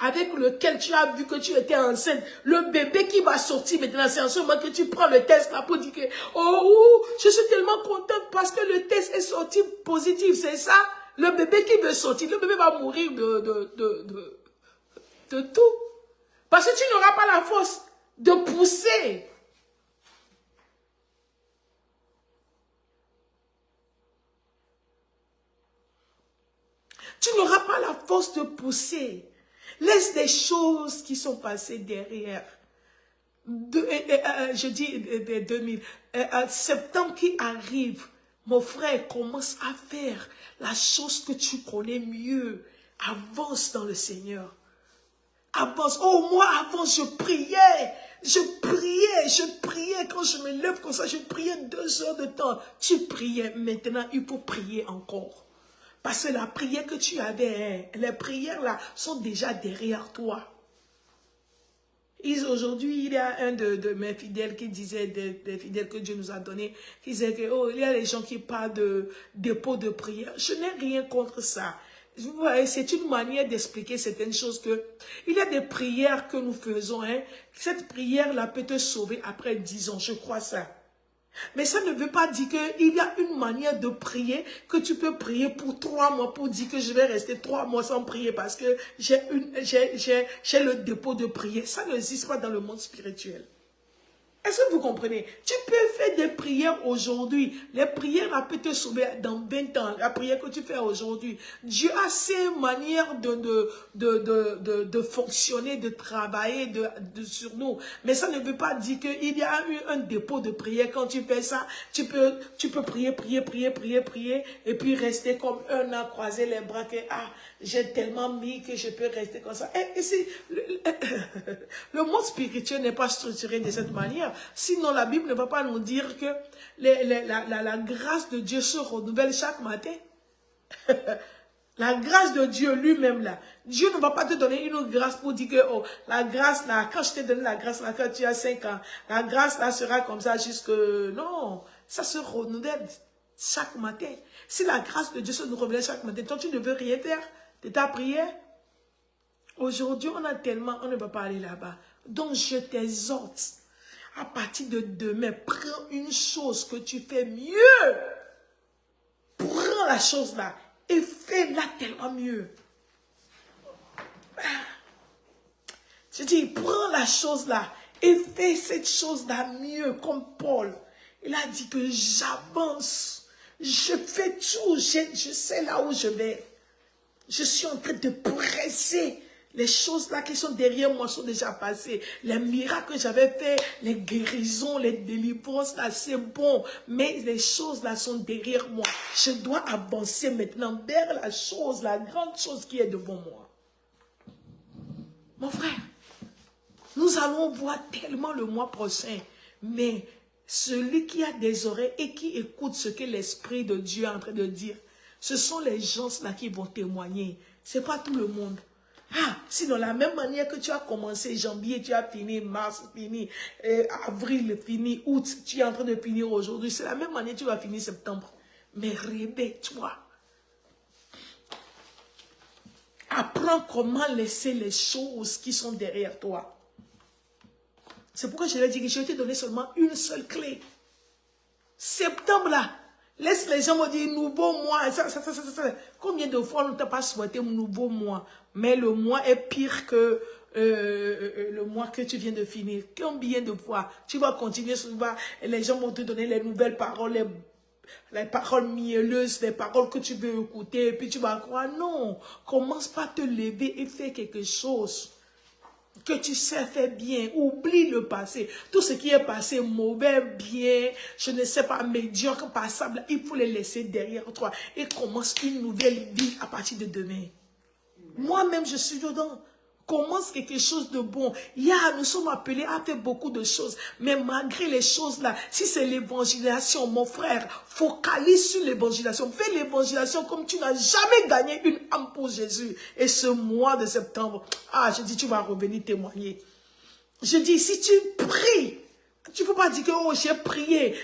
avec lequel tu as vu que tu étais enceinte, le bébé qui va sortir maintenant, c'est en ce moment que tu prends le test là pour dire que, je suis tellement contente parce que le test est sorti positif, c'est ça? Le bébé qui veut sortir, le bébé va mourir de tout. Parce que tu n'auras pas la force de pousser. Tu n'auras pas la force de pousser. Laisse des choses qui sont passées derrière. Je dis 2000. Septembre qui arrive, mon frère, commence à faire la chose que tu connais mieux. Avance dans le Seigneur. Avance. Oh, moi, avant, je priais. Je priais quand je me lève comme ça, je priais 2 heures de temps. Tu priais, maintenant il faut prier encore. Parce que la prière que tu avais, les prières là sont déjà derrière toi. Aujourd'hui, il y a un de mes fidèles qui disait, des fidèles que Dieu nous a donnés, qui disait que oh, il y a des gens qui parlent de dépôt de prière. Je n'ai rien contre ça. C'est une manière d'expliquer certaines choses que il y a des prières que nous faisons. Cette prière-là peut te sauver après 10 ans, je crois ça. Mais ça ne veut pas dire qu'il y a une manière de prier que tu peux prier pour 3 mois pour dire que je vais rester 3 mois sans prier parce que j'ai le dépôt de prière. Ça n'existe pas dans le monde spirituel. Est-ce que vous comprenez? Tu peux faire des prières aujourd'hui. Les prières là peuvent te sauver dans 20 ans. La prière que tu fais aujourd'hui. Dieu a ses manières de fonctionner, de travailler sur nous. Mais ça ne veut pas dire qu'il y a eu un dépôt de prière. Quand tu fais ça, tu peux prier. Et puis rester comme un an, croiser les bras que j'ai tellement mis que je peux rester comme ça. Et le monde spirituel n'est pas structuré de cette manière. Sinon, la Bible ne va pas nous dire que la grâce de Dieu se renouvelle chaque matin. La grâce de Dieu lui-même là. Dieu ne va pas te donner une grâce pour dire que oh, la grâce là, quand je t'ai donné la grâce là, quand tu as 5 ans, la grâce là sera comme ça jusque... Non, ça se renouvelle chaque matin. Si la grâce de Dieu se renouvelle chaque matin, toi tu ne veux rien faire de ta prière. Aujourd'hui, on a tellement, on ne va pas aller là-bas. Donc, je t'exhorte, à partir de demain, prends une chose que tu fais mieux. Prends la chose là et fais-la tellement mieux. Je dis, prends la chose là et fais cette chose là mieux, comme Paul. Il a dit que j'avance, je fais tout, je sais là où je vais. Je suis en train de presser. Les choses là qui sont derrière moi sont déjà passées. Les miracles que j'avais faits, les guérisons, les délivrances là, c'est bon. Mais les choses là sont derrière moi. Je dois avancer maintenant vers la chose, la grande chose qui est devant moi. Mon frère, nous allons voir tellement le mois prochain. Mais celui qui a des oreilles et qui écoute ce que l'Esprit de Dieu est en train de dire, ce sont les gens là qui vont témoigner. Ce n'est pas tout le monde. Si dans la même manière que tu as commencé janvier, tu as fini mars, fini avril, fini août, tu es en train de finir aujourd'hui, c'est la même manière que tu vas finir septembre. Mais réveille-toi. Apprends comment laisser les choses qui sont derrière toi. C'est pourquoi je l'ai dit que je vais te donner seulement une seule clé. Septembre là. Laisse les gens me dire nouveau mois. Combien de fois on ne t'a pas souhaité un nouveau mois? Mais le mois est pire que le mois que tu viens de finir. Combien de fois tu vas continuer souvent et les gens vont te donner les nouvelles paroles, les paroles mielleuses, les paroles que tu veux écouter. Et puis tu vas croire. Non, commence par te lever et faire quelque chose que tu sais faire bien. Oublie le passé. Tout ce qui est passé, mauvais, bien, je ne sais pas, médiocre, passable, il faut les laisser derrière toi. Et commence une nouvelle vie à partir de demain. Moi-même, je suis dedans. Commence quelque chose de bon. Nous sommes appelés à faire beaucoup de choses. Mais malgré les choses là, si c'est l'évangélisation, mon frère, focalise sur l'évangélisation. Fais l'évangélisation comme tu n'as jamais gagné une âme pour Jésus. Et ce mois de septembre, je dis, tu vas revenir témoigner. Je dis, si tu pries, tu ne peux pas dire que j'ai prié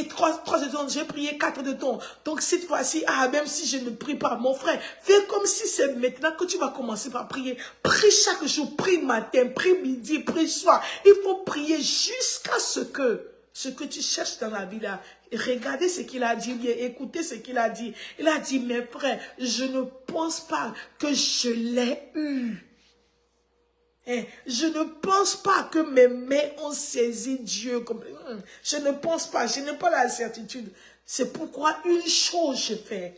3 de temps, j'ai prié 4 de temps. Donc cette fois-ci, même si je ne prie pas, mon frère, fais comme si c'est maintenant que tu vas commencer par prier. Prie chaque jour, prie matin, prie midi, prie soir. Il faut prier jusqu'à ce que tu cherches dans la vie là. Regardez ce qu'il a dit, bien écoutez ce qu'il a dit. Il a dit, mes frères, je ne pense pas que je l'ai eu. Je ne pense pas que mes mains ont saisi Dieu. Je ne pense pas, je n'ai pas la certitude. C'est pourquoi une chose je fais.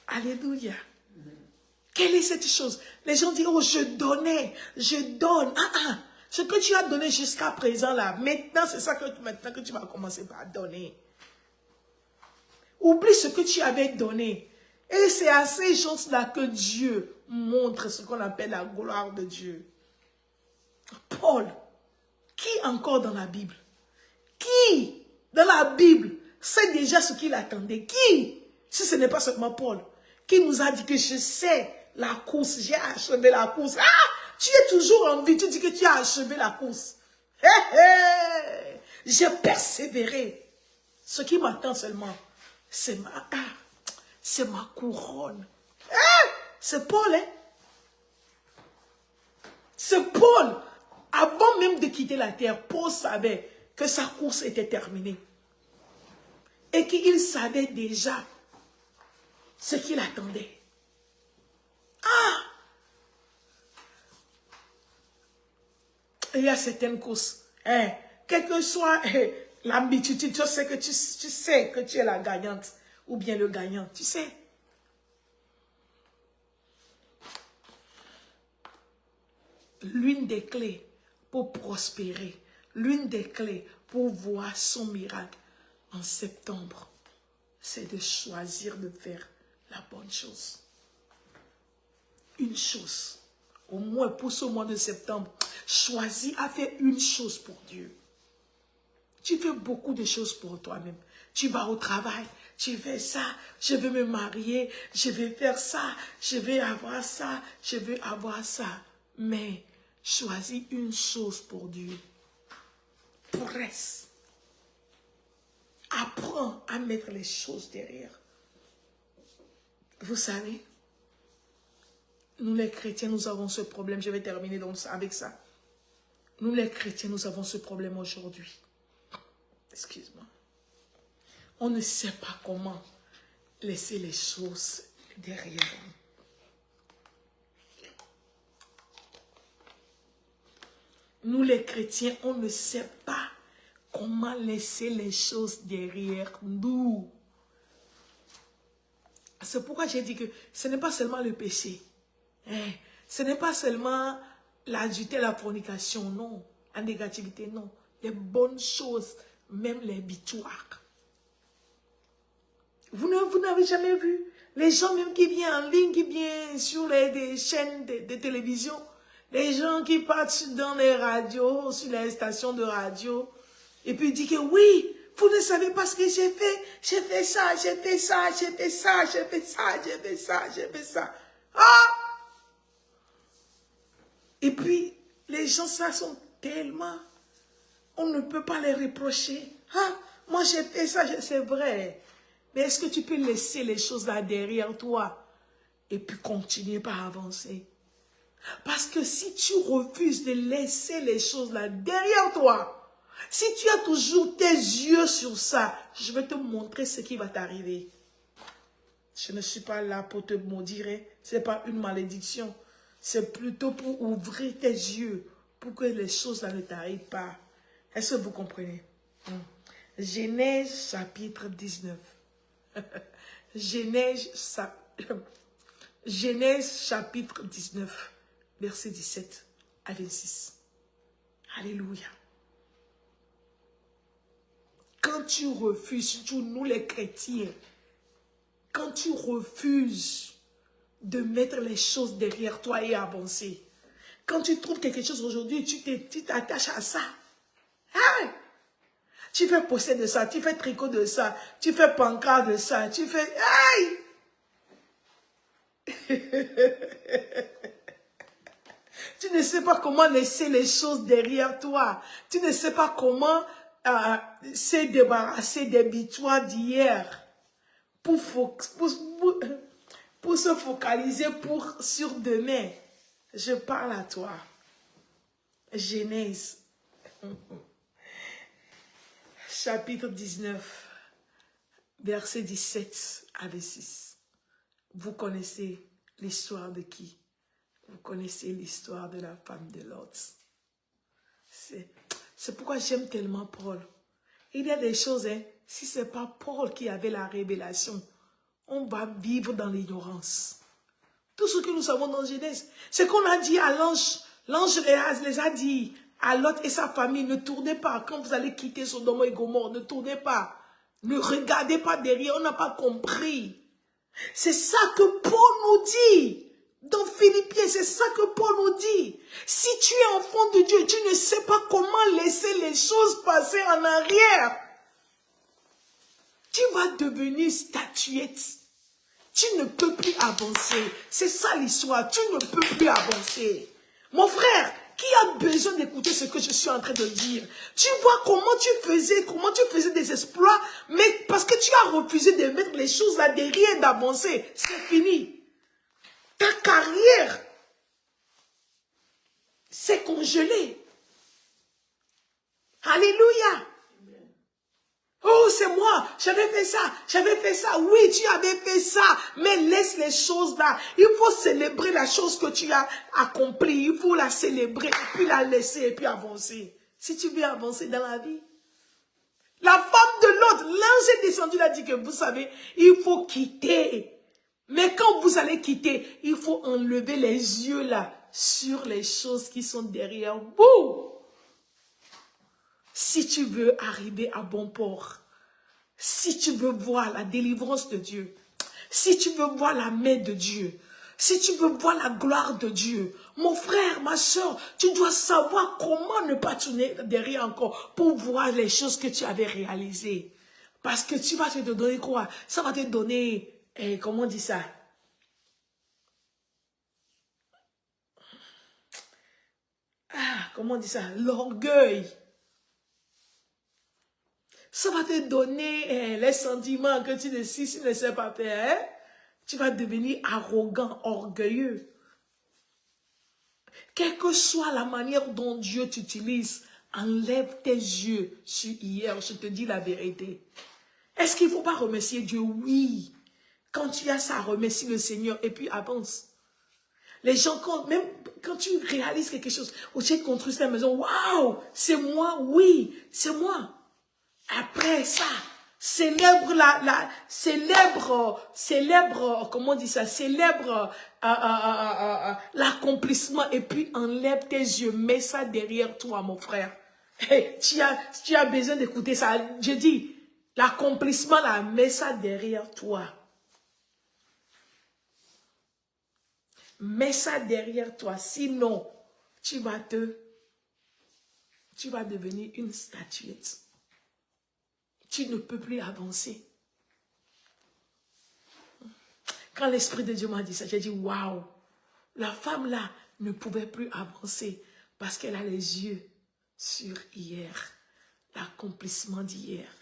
Alléluia. Quelle est cette chose? Les gens disent, je donnais, je donne. Ce que tu as donné jusqu'à présent là, maintenant c'est ça que maintenant que tu vas commencer par donner. Oublie ce que tu avais donné. Et c'est à ces choses-là que Dieu montre ce qu'on appelle la gloire de Dieu. Paul, qui encore dans la Bible? Qui dans la Bible sait déjà ce qu'il attendait? Qui, si ce n'est pas seulement Paul, qui nous a dit que je sais la course, j'ai achevé la course. Ah, tu es toujours en vie, tu dis que tu as achevé la course. Hé, hé, j'ai persévéré. Ce qui m'attend seulement, c'est ma couronne. Hein? C'est Paul, hein? C'est Paul. Avant même de quitter la terre, Paul savait que sa course était terminée. Et qu'il savait déjà ce qu'il attendait. Ah! Il y a certaines courses. Hein, quelle que soit l'habitude, tu sais que tu es la gagnante. Ou bien le gagnant, tu sais. L'une des clés pour prospérer, l'une des clés pour voir son miracle en septembre, c'est de choisir de faire la bonne chose. Une chose. Au moins pour ce mois de septembre, choisis à faire une chose pour Dieu. Tu fais beaucoup de choses pour toi-même. Tu vas au travail, tu fais ça, je vais me marier, je vais faire ça, je vais avoir ça, je vais avoir ça. Mais choisis une chose pour Dieu. Presse. Apprends à mettre les choses derrière. Vous savez, nous les chrétiens, nous avons ce problème. Je vais terminer donc avec ça. Nous les chrétiens, nous avons ce problème aujourd'hui. Excuse-moi. On ne sait pas comment laisser les choses derrière nous. Nous les chrétiens, on ne sait pas comment laisser les choses derrière nous. C'est pourquoi j'ai dit que ce n'est pas seulement le péché. Ce n'est pas seulement l'adultère, la fornication, non. La négativité, non. Les bonnes choses, même les victoires. Vous n'avez jamais vu les gens même qui viennent en ligne, qui viennent sur des chaînes de télévision, les gens qui partent dans les radios, sur les stations de radio, et puis disent que oui, vous ne savez pas ce que j'ai fait ça, j'ai fait ça, j'ai fait ça, j'ai fait ça, j'ai fait ça, j'ai fait ça. Ah! Et puis, les gens, ça sont tellement... On ne peut pas les reprocher. Ah, moi j'ai fait ça, c'est vrai. Mais est-ce que tu peux laisser les choses là derrière toi et puis continuer par avancer? Parce que si tu refuses de laisser les choses là derrière toi, si tu as toujours tes yeux sur ça, je vais te montrer ce qui va t'arriver. Je ne suis pas là pour te maudire, ce n'est pas une malédiction. C'est plutôt pour ouvrir tes yeux, pour que les choses là ne t'arrivent pas. Est-ce que vous comprenez? Genèse chapitre 19. Genèse chapitre 19, verset 17 à 26. Alléluia. Quand tu refuses, surtout nous les chrétiens, quand tu refuses de mettre les choses derrière toi et avancer, quand tu trouves quelque chose aujourd'hui, tu t'attaches à ça. Hein? Tu fais poster de ça, tu fais tricot de ça, tu fais pancarte de ça, tu fais... Aïe! Tu ne sais pas comment laisser les choses derrière toi. Tu ne sais pas comment se débarrasser des victoires d'hier pour se focaliser sur demain. Je parle à toi. Genèse. Chapitre 19, verset 17 à 26. Vous connaissez l'histoire de qui? Vous connaissez l'histoire de la femme de Lot. C'est pourquoi j'aime tellement Paul. Il y a des choses, si ce n'est pas Paul qui avait la révélation, on va vivre dans l'ignorance. Tout ce que nous savons dans Genèse, c'est qu'on a dit à l'ange. L'ange les a dit à Lot et sa famille, ne tournez pas. Quand vous allez quitter Sodome et Gomorrhe, ne tournez pas. Ne regardez pas derrière, on n'a pas compris. C'est ça que Paul nous dit. Dans Philippiens, c'est ça que Paul nous dit. Si tu es enfant de Dieu, tu ne sais pas comment laisser les choses passer en arrière. Tu vas devenir statuette. Tu ne peux plus avancer. C'est ça l'histoire. Tu ne peux plus avancer. Mon frère, qui a besoin d'écouter ce que je suis en train de dire? Tu vois comment tu faisais des exploits, mais parce que tu as refusé de mettre les choses là derrière, d'avancer. C'est fini. Ta carrière s'est congelée. Alléluia. Oh, c'est moi, j'avais fait ça. Oui, tu avais fait ça, mais laisse les choses là. Il faut célébrer la chose que tu as accomplie. Il faut la célébrer, et puis la laisser, et puis avancer. Si tu veux avancer dans la vie. La femme de l'autre, l'ange est descendu, il a dit que vous savez, il faut quitter. Mais quand vous allez quitter, il faut enlever les yeux là sur les choses qui sont derrière vous. Si tu veux arriver à bon port, si tu veux voir la délivrance de Dieu, si tu veux voir la main de Dieu, si tu veux voir la gloire de Dieu, mon frère, ma soeur, tu dois savoir comment ne pas tourner derrière encore pour voir les choses que tu avais réalisées. Parce que tu vas te donner quoi? Ça va te donner, comment on dit ça? Comment on dit ça? L'orgueil. Ça va te donner les sentiments que tu ne sais pas faire. Hein? Tu vas devenir arrogant, orgueilleux. Quelle que soit la manière dont Dieu t'utilise, enlève tes yeux sur hier. Je te dis la vérité. Est-ce qu'il ne faut pas remercier Dieu? Oui. Quand tu as ça, remercie le Seigneur et puis avance. Les gens, même quand tu réalises quelque chose, ou tu as construit ta maison, waouh, c'est moi, oui, c'est moi. Après ça, célèbre comment on dit ça, célèbre l'accomplissement et puis enlève tes yeux, mets ça derrière toi, mon frère. Hey, tu as besoin d'écouter ça. Je dis, l'accomplissement là, mets ça derrière toi. Mets ça derrière toi, sinon tu vas devenir une statuette. Tu ne peux plus avancer. Quand l'Esprit de Dieu m'a dit ça, j'ai dit, waouh, la femme là ne pouvait plus avancer parce qu'elle a les yeux sur hier, l'accomplissement d'hier,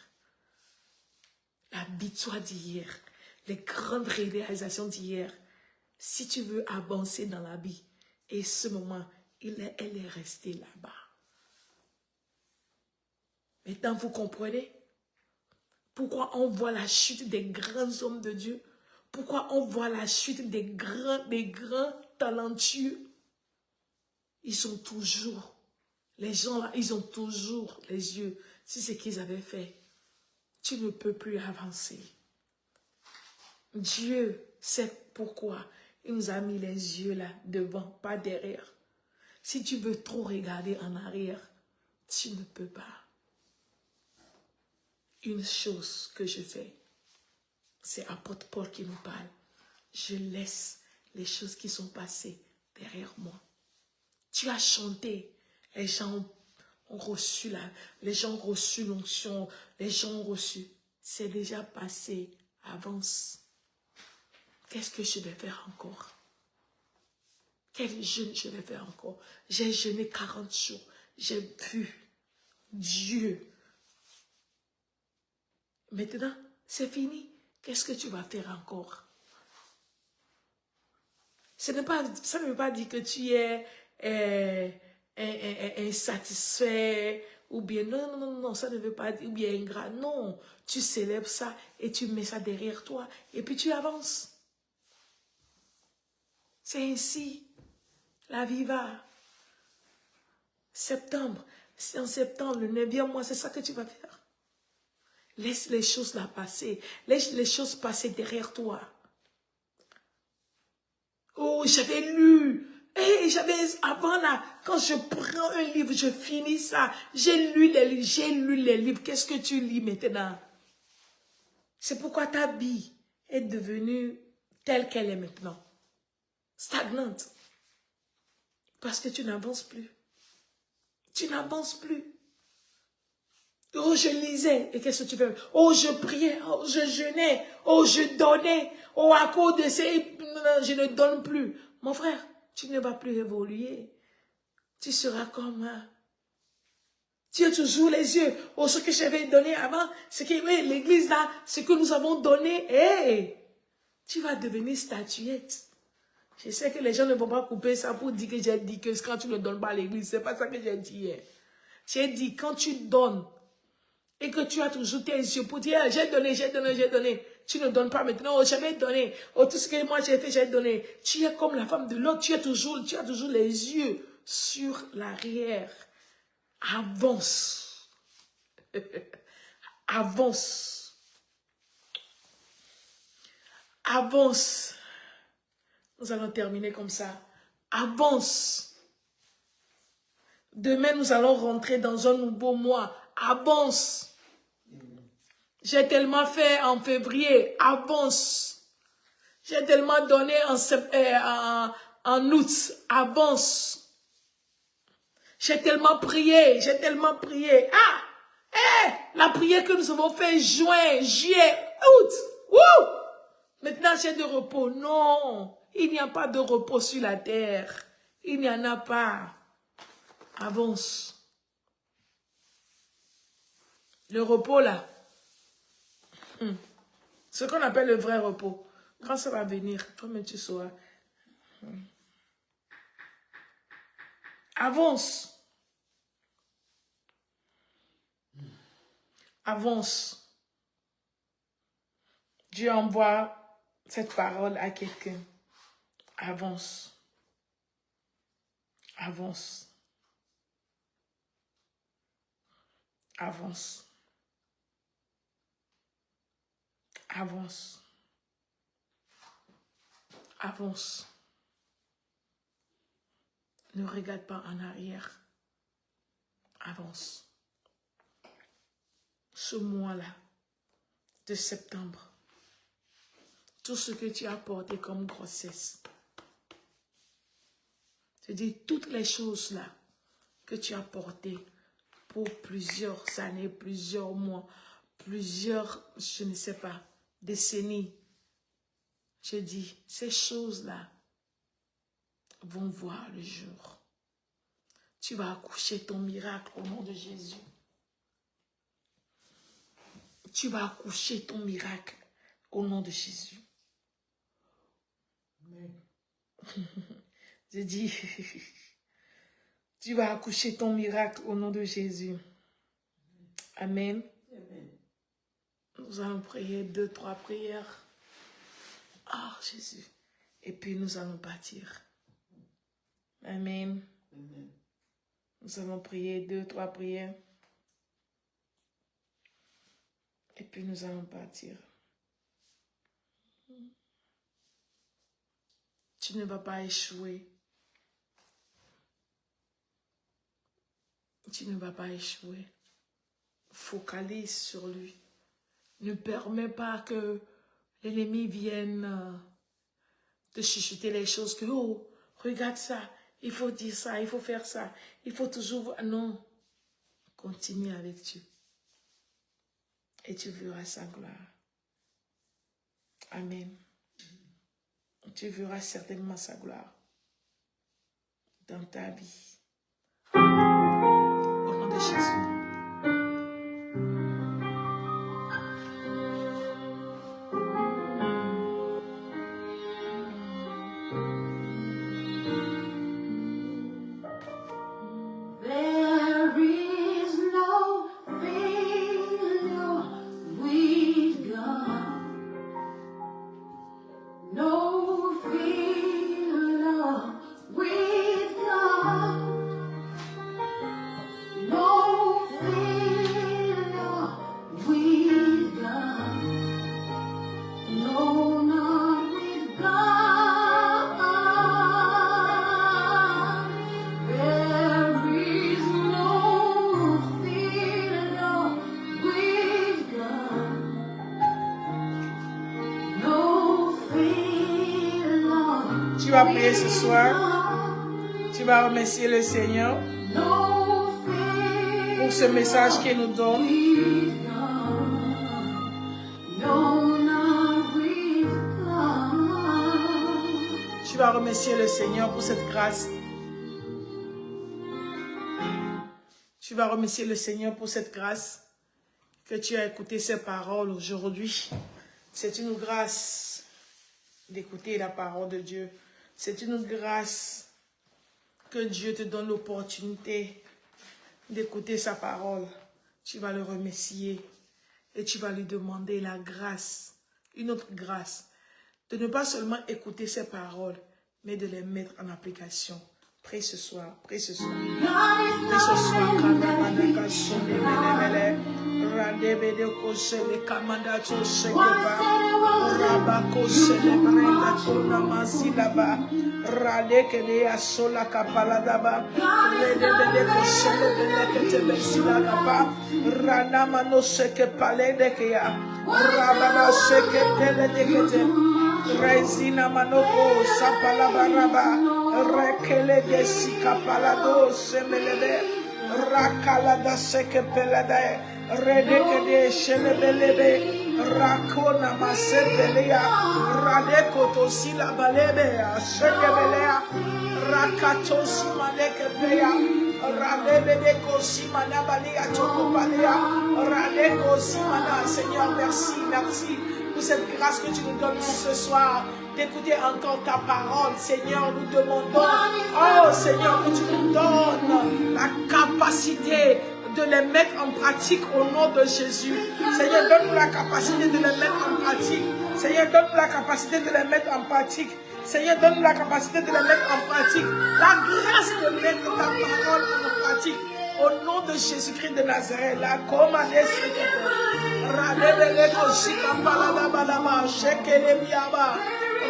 la victoire d'hier, les grandes réalisations d'hier. Si tu veux avancer dans la vie, et ce moment, elle est restée là-bas. Maintenant, vous comprenez? Pourquoi on voit la chute des grands hommes de Dieu? Pourquoi on voit la chute des grands talentueux? Ils sont toujours, les gens là, ils ont toujours les yeux sur ce qu'ils avaient fait. Tu ne peux plus avancer. Dieu sait pourquoi il nous a mis les yeux là devant, pas derrière. Si tu veux trop regarder en arrière, tu ne peux pas. Une chose que je fais, c'est apôtre Paul qui nous parle. Je laisse les choses qui sont passées derrière moi. Tu as chanté, les gens ont reçu l'onction, les gens ont reçu. C'est déjà passé, avance. Qu'est-ce que je vais faire encore? Quel jeûne je vais faire encore? J'ai jeûné 40 jours. J'ai vu Dieu. Maintenant, c'est fini. Qu'est-ce que tu vas faire encore? Ça ne veut pas dire que tu es insatisfait ou bien non, ça ne veut pas dire ou bien ingrat. Non, tu célèbres ça et tu mets ça derrière toi et puis tu avances. C'est ainsi. La vie va. Septembre. C'est en septembre, le 9e mois, c'est ça que tu vas faire. Laisse les choses là passer. Laisse les choses passer derrière toi. Oh, j'avais lu. Avant là, quand je prends un livre, je finis ça. J'ai lu les livres. Qu'est-ce que tu lis maintenant? C'est pourquoi ta vie est devenue telle qu'elle est maintenant. Stagnante. Parce que tu n'avances plus. Tu n'avances plus. Oh, je lisais. Et qu'est-ce que tu fais? Oh, je priais. Oh, je jeûnais. Oh, je donnais. Oh, à cause de ces... Je ne donne plus. Mon frère, tu ne vas plus évoluer. Tu seras comme... Tu as toujours les yeux. Oh, ce que j'avais donné avant, ce que l'église là, ce que nous avons donné. Hey, tu vas devenir statuette. Je sais que les gens ne vont pas couper ça pour dire que j'ai dit que quand tu ne donnes pas à l'église, c'est pas ça que j'ai dit hier. J'ai dit, quand tu donnes et que tu as toujours tes yeux pour dire, j'ai donné, j'ai donné, j'ai donné. Tu ne donnes pas maintenant, oh, j'avais donné. Oh, tout ce que moi j'ai fait, j'ai donné. Tu es comme la femme de l'autre, tu as toujours les yeux sur l'arrière. Avance. Avance. Avance. Nous allons terminer comme ça. Avance. Demain, nous allons rentrer dans un nouveau mois. Avance. J'ai tellement fait en février. Avance. J'ai tellement donné en août. Avance. J'ai tellement prié. J'ai tellement prié. Ah! La prière que nous avons fait juin, juillet, août. Wouh! Maintenant, j'ai de repos. Non. Il n'y a pas de repos sur la terre. Il n'y en a pas. Avance. Le repos, là. Ce qu'on appelle le vrai repos. Quand ça va venir, toi-même tu sauras. Avance. Avance. Dieu envoie cette parole à quelqu'un. Avance. Avance. Avance. Avance. Avance. Ne regarde pas en arrière. Avance. Ce mois-là de septembre, tout ce que tu as porté comme grossesse, c'est-à-dire toutes les choses-là que tu as portées pour plusieurs années, plusieurs mois, plusieurs, je ne sais pas, décennies. Je dis, ces choses-là vont voir le jour. Tu vas accoucher ton miracle au nom de Jésus. Tu vas accoucher ton miracle au nom de Jésus. Amen. Je dis, tu vas accoucher ton miracle au nom de Jésus. Amen. Amen. Nous allons prier 2, 3 prières. Ah, Jésus. Et puis nous allons partir. Amen. Amen. Nous allons prier 2, 3 prières. Et puis nous allons partir. Tu ne vas pas échouer. Tu ne vas pas échouer. Focalise sur lui. Ne permets pas que l'ennemi vienne te chuchoter les choses que, oh, regarde ça, il faut dire ça, il faut faire ça, il faut toujours... Non, continue avec Dieu. Et tu verras sa gloire. Amen. Tu verras certainement sa gloire dans ta vie. Au nom de Jésus. There is no failure with God. No failure with God. No failure with God. No, not with God. prier ce soir. Tu vas remercier le Seigneur pour ce message qu'il nous donne. Tu vas remercier le Seigneur pour cette grâce. Tu vas remercier le Seigneur pour cette grâce que tu as écouté ses paroles aujourd'hui. C'est une grâce d'écouter la parole de Dieu. C'est une grâce que Dieu te donne l'opportunité d'écouter sa parole. Tu vas le remercier et tu vas lui demander la grâce, une autre grâce, de ne pas seulement écouter ses paroles, mais de les mettre en application. Prie ce soir, prie ce soir. Prie ce soir. Resina manoko sapalabaraba rekele de sikapalado semelebe rakala da seke pelade redeke de shelebelebe rakona masebelia radeko to sila balebe ashekebelea rakato simaleke peya radebe de kosimana balia chokopalia radeko simana. Seigneur, merci, merci pour cette grâce que tu nous donnes ce soir, d'écouter encore ta parole. Seigneur, nous demandons, oh Seigneur, que tu nous donnes la capacité de les mettre en pratique au nom de Jésus. Seigneur, donne-nous la capacité de les mettre en pratique. Seigneur, donne-nous la capacité de les mettre en pratique. Seigneur, donne-nous la capacité de les mettre en pratique. La grâce de mettre ta parole en pratique. Au nom de Jésus-Christ de Nazareth, la commande Radebele kosika palada balaba shekele biaba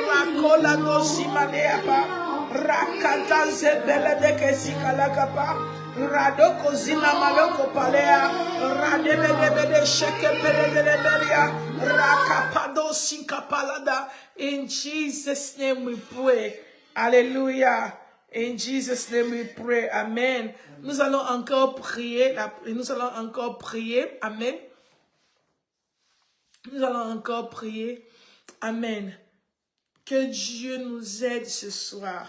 rakola dosimaneapa rakata zebele de kesika lakapa radoko zina maloko palea radebele de shekele de belia rakapado sika palada. In Jesus' name we pray. Hallelujah. In Jesus' name we pray. Amen. Nous allons encore prier. Nous allons encore prier. Amen. Nous allons encore prier. Amen. Que Dieu nous aide ce soir.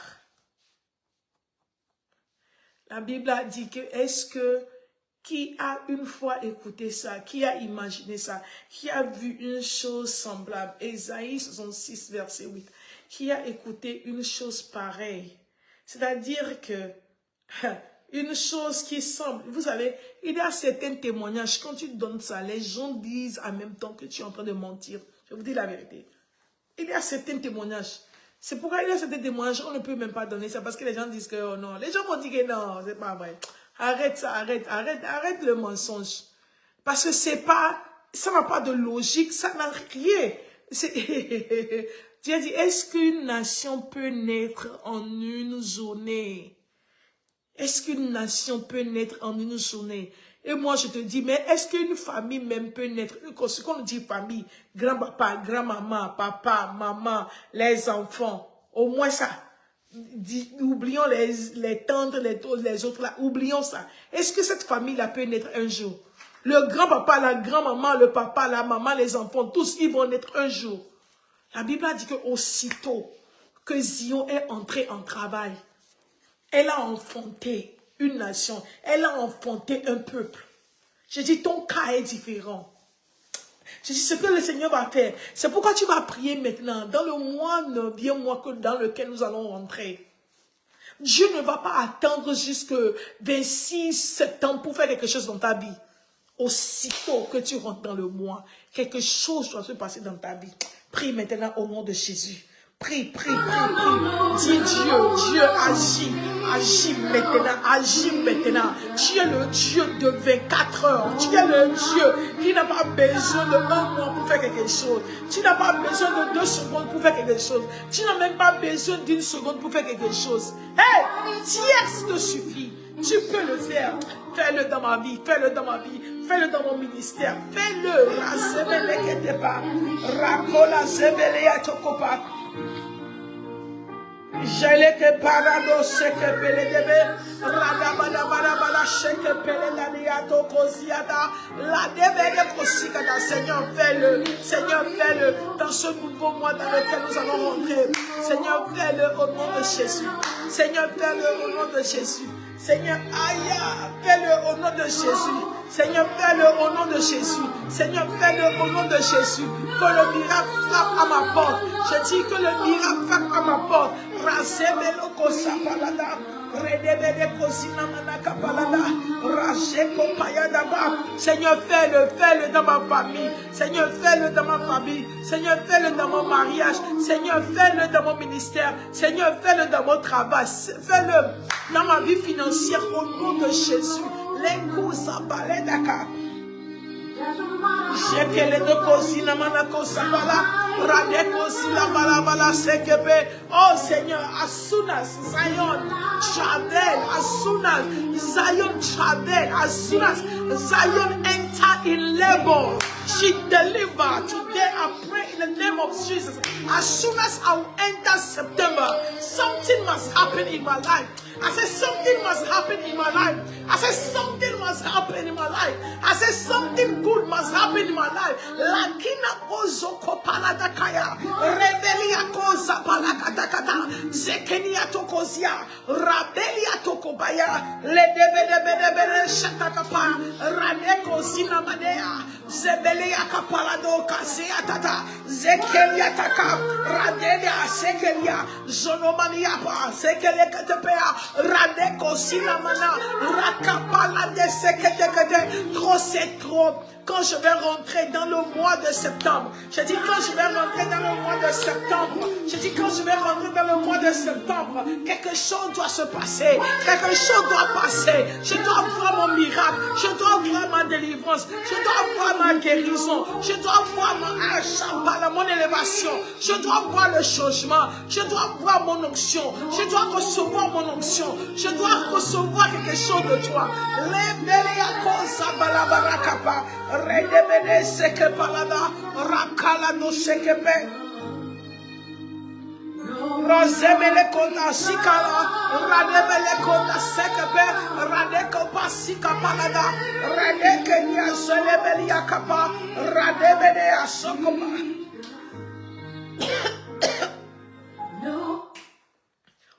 La Bible a dit que qui a une fois écouté ça, qui a imaginé ça, qui a vu une chose semblable, Ésaïe 66, verset 8, qui a écouté une chose pareille. C'est-à-dire que une chose qui semble, vous savez, il y a certains témoignages, quand tu donnes ça, les gens disent en même temps que tu es en train de mentir. Je vous dis la vérité. Il y a certains témoignages. C'est pourquoi il y a certains témoignages, on ne peut même pas donner ça, parce que les gens disent que oh non. Les gens vont dire que non, c'est pas vrai. Arrête ça, arrête le mensonge. Parce que c'est pas, ça n'a pas de logique, ça n'a rien. Dieu dit, est-ce qu'une nation peut naître en une journée? Est-ce qu'une nation peut naître en une journée? Et moi, je te dis, mais est-ce qu'une famille même peut naître? Ce qu'on dit famille, grand-papa, grand-maman, papa, maman, les enfants, au moins ça. Oublions les tantes, les autres là, oublions ça. Est-ce que cette famille-là peut naître un jour? Le grand-papa, la grand-maman, le papa, la maman, les enfants, tous, ils vont naître un jour. La Bible a dit qu'aussitôt que Zion est entré en travail, elle a enfanté une nation. Elle a enfanté un peuple. Je dis, ton cas est différent. Je dis, ce que le Seigneur va faire. C'est pourquoi tu vas prier maintenant, dans le mois, bien mois dans lequel nous allons rentrer. Dieu ne va pas attendre jusqu'à 26 septembre pour faire quelque chose dans ta vie. Aussitôt que tu rentres dans le mois, quelque chose doit se passer dans ta vie. Prie maintenant au nom de Jésus. Prie, prie, prie, prie. Dis Dieu, agis maintenant. Tu es le Dieu de 24 heures. Tu es le Dieu qui n'a pas besoin de 1 mois pour faire quelque chose. Tu n'as pas besoin de 2 secondes pour faire quelque chose. Tu n'as même pas besoin d'1 seconde pour faire quelque chose. Hey, tierce te suffit. Tu peux le faire. Fais-le dans ma vie, fais-le dans ma vie, fais-le dans mon ministère. Fais-le. Jeleke parado seke pele debe. Radabada bada bada seke pele daniato koziada. La debe de kosikada. Seigneur, fais-le. Seigneur, fais-le. Dans ce nouveau mois dans lequel nous allons rentrer. Seigneur, fais-le au nom de Jésus. Seigneur, fais-le au nom de Jésus. Seigneur, aïe, fais-le au nom de Jésus. Seigneur, fais-le au nom de Jésus. Seigneur, fais-le au nom de Jésus. Que le miracle frappe à ma porte. Je dis que le miracle frappe à ma porte. Razebelo kosapalada. Redebede kosinamana kapalada. Rajeko payadaba. Seigneur, fais-le, fais-le dans ma famille. Seigneur, fais-le dans ma famille. Seigneur, fais-le dans mon mariage. Seigneur, fais-le dans mon ministère. Seigneur, fais-le dans mon travail. Fais-le dans ma vie financière au nom de Jésus. Les coups à parler d'accord. Oh Seigneur, as soon as Zion travel, as soon as Zion travel, as soon as Zion enter in labor, she deliver. Today I pray in the name of Jesus. As soon as I will enter September, something must happen in my life. I said something must happen in my life. I said something must happen in my life. I said something good must happen in my life. Lakina ozo kopalada kaya, rebelia koza palakatakata, zekenia tokozia, rabelia tokobaya, ledebedebedebede shatakapa, radeko zinamadea, zebelia kapalado kasea tata, zekelia taka, radelia sekelia, zonomania pa, sekelia katepea. Radeko silamana, rakapala de sekete, trop c'est trop. Quand je vais rentrer dans le mois de septembre, je dis quand je vais rentrer dans le mois de septembre, je dis quand je vais rentrer dans le mois de septembre, quelque chose doit se passer, quelque chose doit passer. Je dois voir mon miracle, je dois voir ma délivrance, je dois voir ma guérison, je dois voir mon élévation, je dois voir le changement, je dois voir mon onction, je dois recevoir mon onction, je dois recevoir quelque chose de toi. Redebede seke palada, rakala no sekepe. Rozebele konda sikala, radebele konda sekepe, radeko pasika palada, radeke nia zelebeli yakapa, radebede asokopa.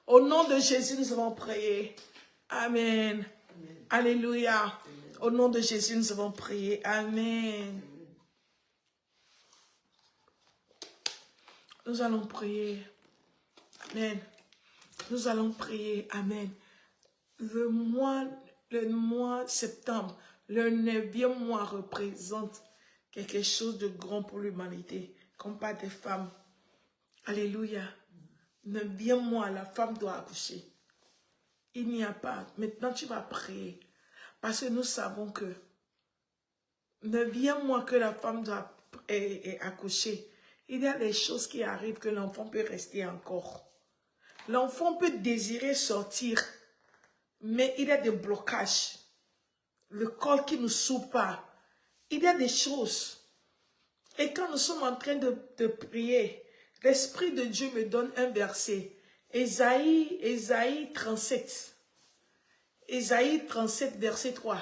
Au nom de Jésus, nous avons prié. Amen. Alléluia. Au nom de Jésus, nous avons prié. Amen. Nous allons prier. Amen. Nous allons prier. Amen. Le mois de septembre, le 9e mois représente quelque chose de grand pour l'humanité. Comme pas des femmes. Alléluia. 9e mois, la femme doit accoucher. Il n'y a pas. Maintenant, tu vas prier. Parce que nous savons que 9e mois que la femme doit accoucher, il y a des choses qui arrivent que l'enfant peut rester encore. L'enfant peut désirer sortir, mais il y a des blocages. Le corps qui ne s'ouvre pas. Il y a des choses. Et quand nous sommes en train de prier, l'Esprit de Dieu me donne un verset. Ésaïe 37. Ésaïe 37, verset 3.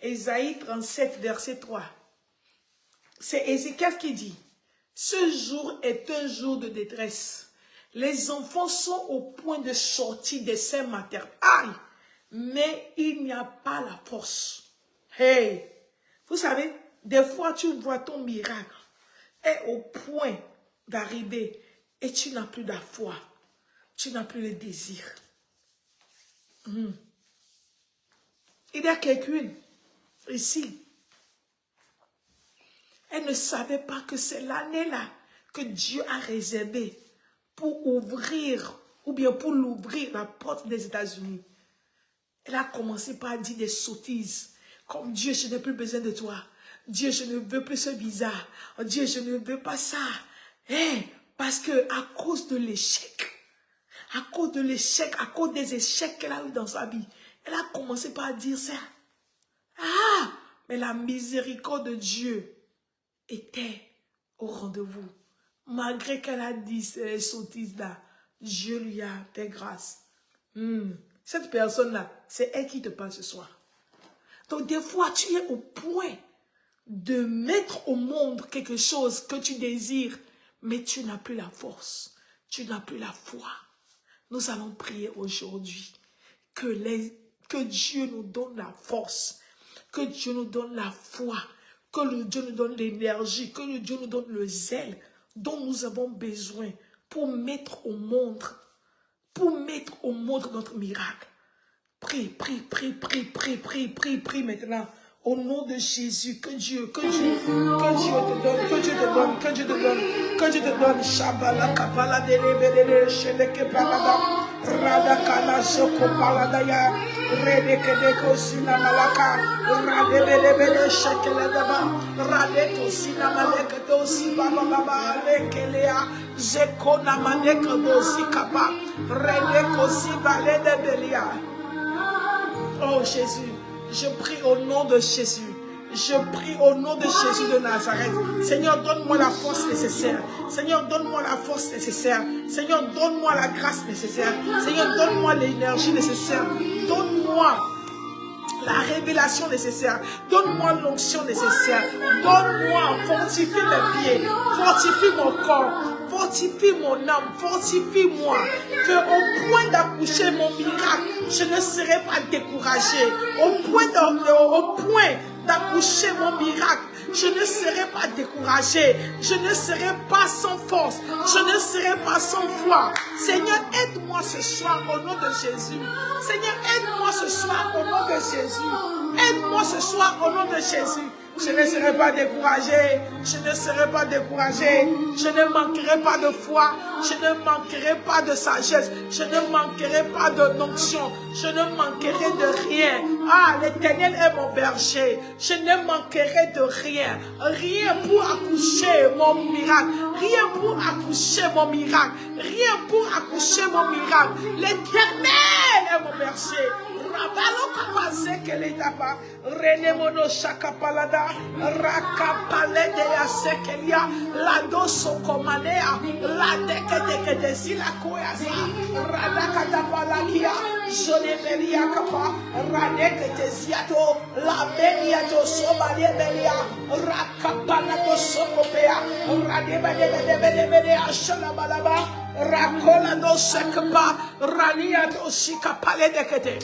Ésaïe 37, verset 3. C'est Ézéchiel qui dit, « Ce jour est un jour de détresse. Les enfants sont au point de sortir des seins maternels. Aïe! Mais il n'y a pas la force. » Hey! Vous savez, des fois tu vois ton miracle est au point d'arriver et tu n'as plus la foi. Tu n'as plus le désir. Il y a quelqu'un ici. Elle ne savait pas que c'est l'année-là que Dieu a réservé pour ouvrir, ou bien pour l'ouvrir la porte des États-Unis. Elle a commencé par dire des sottises, comme Dieu, je n'ai plus besoin de toi. Dieu, je ne veux plus ce visa. Dieu, je ne veux pas ça. Parce que à cause de l'échec, à cause des échecs qu'elle a eu dans sa vie, elle a commencé par dire ça. Mais la miséricorde de Dieu était au rendez-vous. Malgré qu'elle a dit ces sottises là, Dieu lui a fait grâce. Cette personne-là, c'est elle qui te parle ce soir. Donc des fois, tu es au point de mettre au monde quelque chose que tu désires, mais tu n'as plus la force, tu n'as plus la foi. Nous allons prier aujourd'hui que Dieu nous donne la force, que Dieu nous donne la foi, que Dieu nous donne l'énergie, que Dieu nous donne le zèle dont nous avons besoin pour mettre au monde notre miracle. Prie maintenant. Au nom de Jésus, que Dieu te donne. Shabala kapala de sheleke palada, radakala soko palada ya, redeke deko sina malaka, radebele shekele daba, radeko sina maleke dosi baba baba lekelea, zekona maleke dosi kapa, redeko si balede belia. Oh Jésus, je prie au nom de Jésus. Je prie au nom de Jésus de Nazareth. Seigneur, donne-moi la force nécessaire. Seigneur, donne-moi la force nécessaire. Seigneur, donne-moi la grâce nécessaire. Seigneur, donne-moi l'énergie nécessaire. Donne-moi la révélation nécessaire. Donne-moi l'onction nécessaire. Donne-moi, fortifie mes pieds. Fortifie mon corps. Fortifie mon âme. Fortifie-moi. Que au point d'accoucher mon miracle, je ne serai pas découragé. Au point d'accoucher mon miracle, je ne serai pas découragé. Je ne serai pas sans force. Je ne serai pas sans foi. Seigneur, aide-moi ce soir au nom de Jésus. Seigneur, aide-moi ce soir au nom de Jésus. Aide-moi ce soir au nom de Jésus. Je ne serai pas découragé. Je ne serai pas découragé. Je ne manquerai pas de foi. Je ne manquerai pas de sagesse. Je ne manquerai pas de onction. Je ne manquerai de rien. Ah, l'Éternel est mon berger. Je ne manquerai de rien. Rien pour accoucher mon miracle. Rien pour accoucher mon miracle. Rien pour accoucher mon miracle. L'Éternel est mon berger. Rabalo kapase kele daba, René mono shakapalada, rakapale de ya sekelia, la doso komanea, la deke de zila koyasa, radaka tapalakia, jone belia kapa, radeke te ziato, la beniato sobalie belia, rakapala to sokopea, radebede ashalabalaba, rakola do sekapa, rania do shikapale dekete.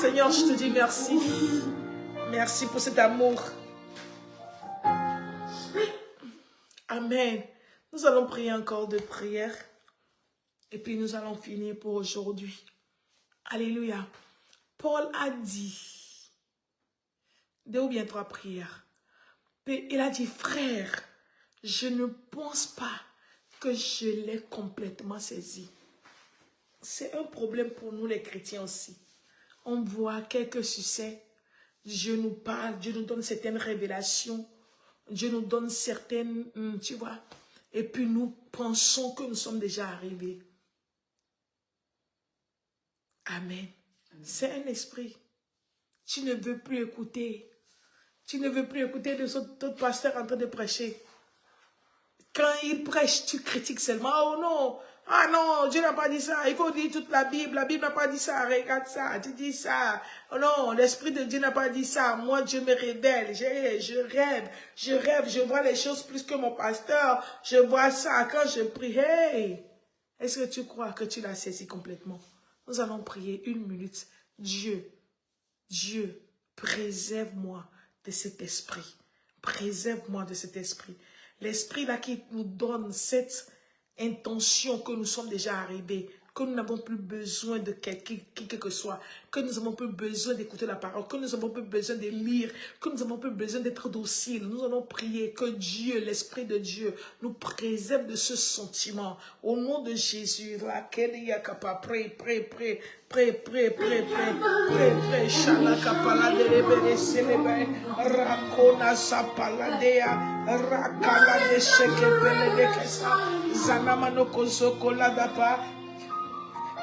Seigneur, je te dis merci. Merci pour cet amour. Amen. Nous allons prier encore de prières. Et puis nous allons finir pour aujourd'hui. Alléluia. Paul a dit, 2 ou bien 3 prières. Puis il a dit, frère, je ne pense pas que je l'ai complètement saisi. C'est un problème pour nous les chrétiens aussi. On voit quelques succès, Dieu nous parle, Dieu nous donne certaines révélations, Dieu nous donne certaines, tu vois, et puis nous pensons que nous sommes déjà arrivés. Amen. C'est un esprit. Tu ne veux plus écouter. Tu ne veux plus écouter d'autres pasteurs en train de prêcher. Quand ils prêchent, tu critiques seulement. Oh non, ah non, Dieu n'a pas dit ça. Il faut dire toute la Bible n'a pas dit ça. Regarde ça, tu dis ça. Oh non, l'Esprit de Dieu n'a pas dit ça. Moi, Dieu me révèle. Je rêve, je vois les choses plus que mon pasteur. Je vois ça quand je prie. Hey, est-ce que tu crois que tu l'as saisi complètement? Nous allons prier 1 minute. Dieu, préserve-moi de cet esprit. Préserve-moi de cet esprit. L'esprit là qui nous donne cette intention que nous sommes déjà arrivés, que nous n'avons plus besoin de qui que soit, que nous n'avons plus besoin d'écouter la parole, que nous n'avons plus besoin de lire, que nous n'avons plus besoin d'être dociles. Nous allons prier que Dieu, l'Esprit de Dieu, nous préserve de ce sentiment. Au nom de Jésus,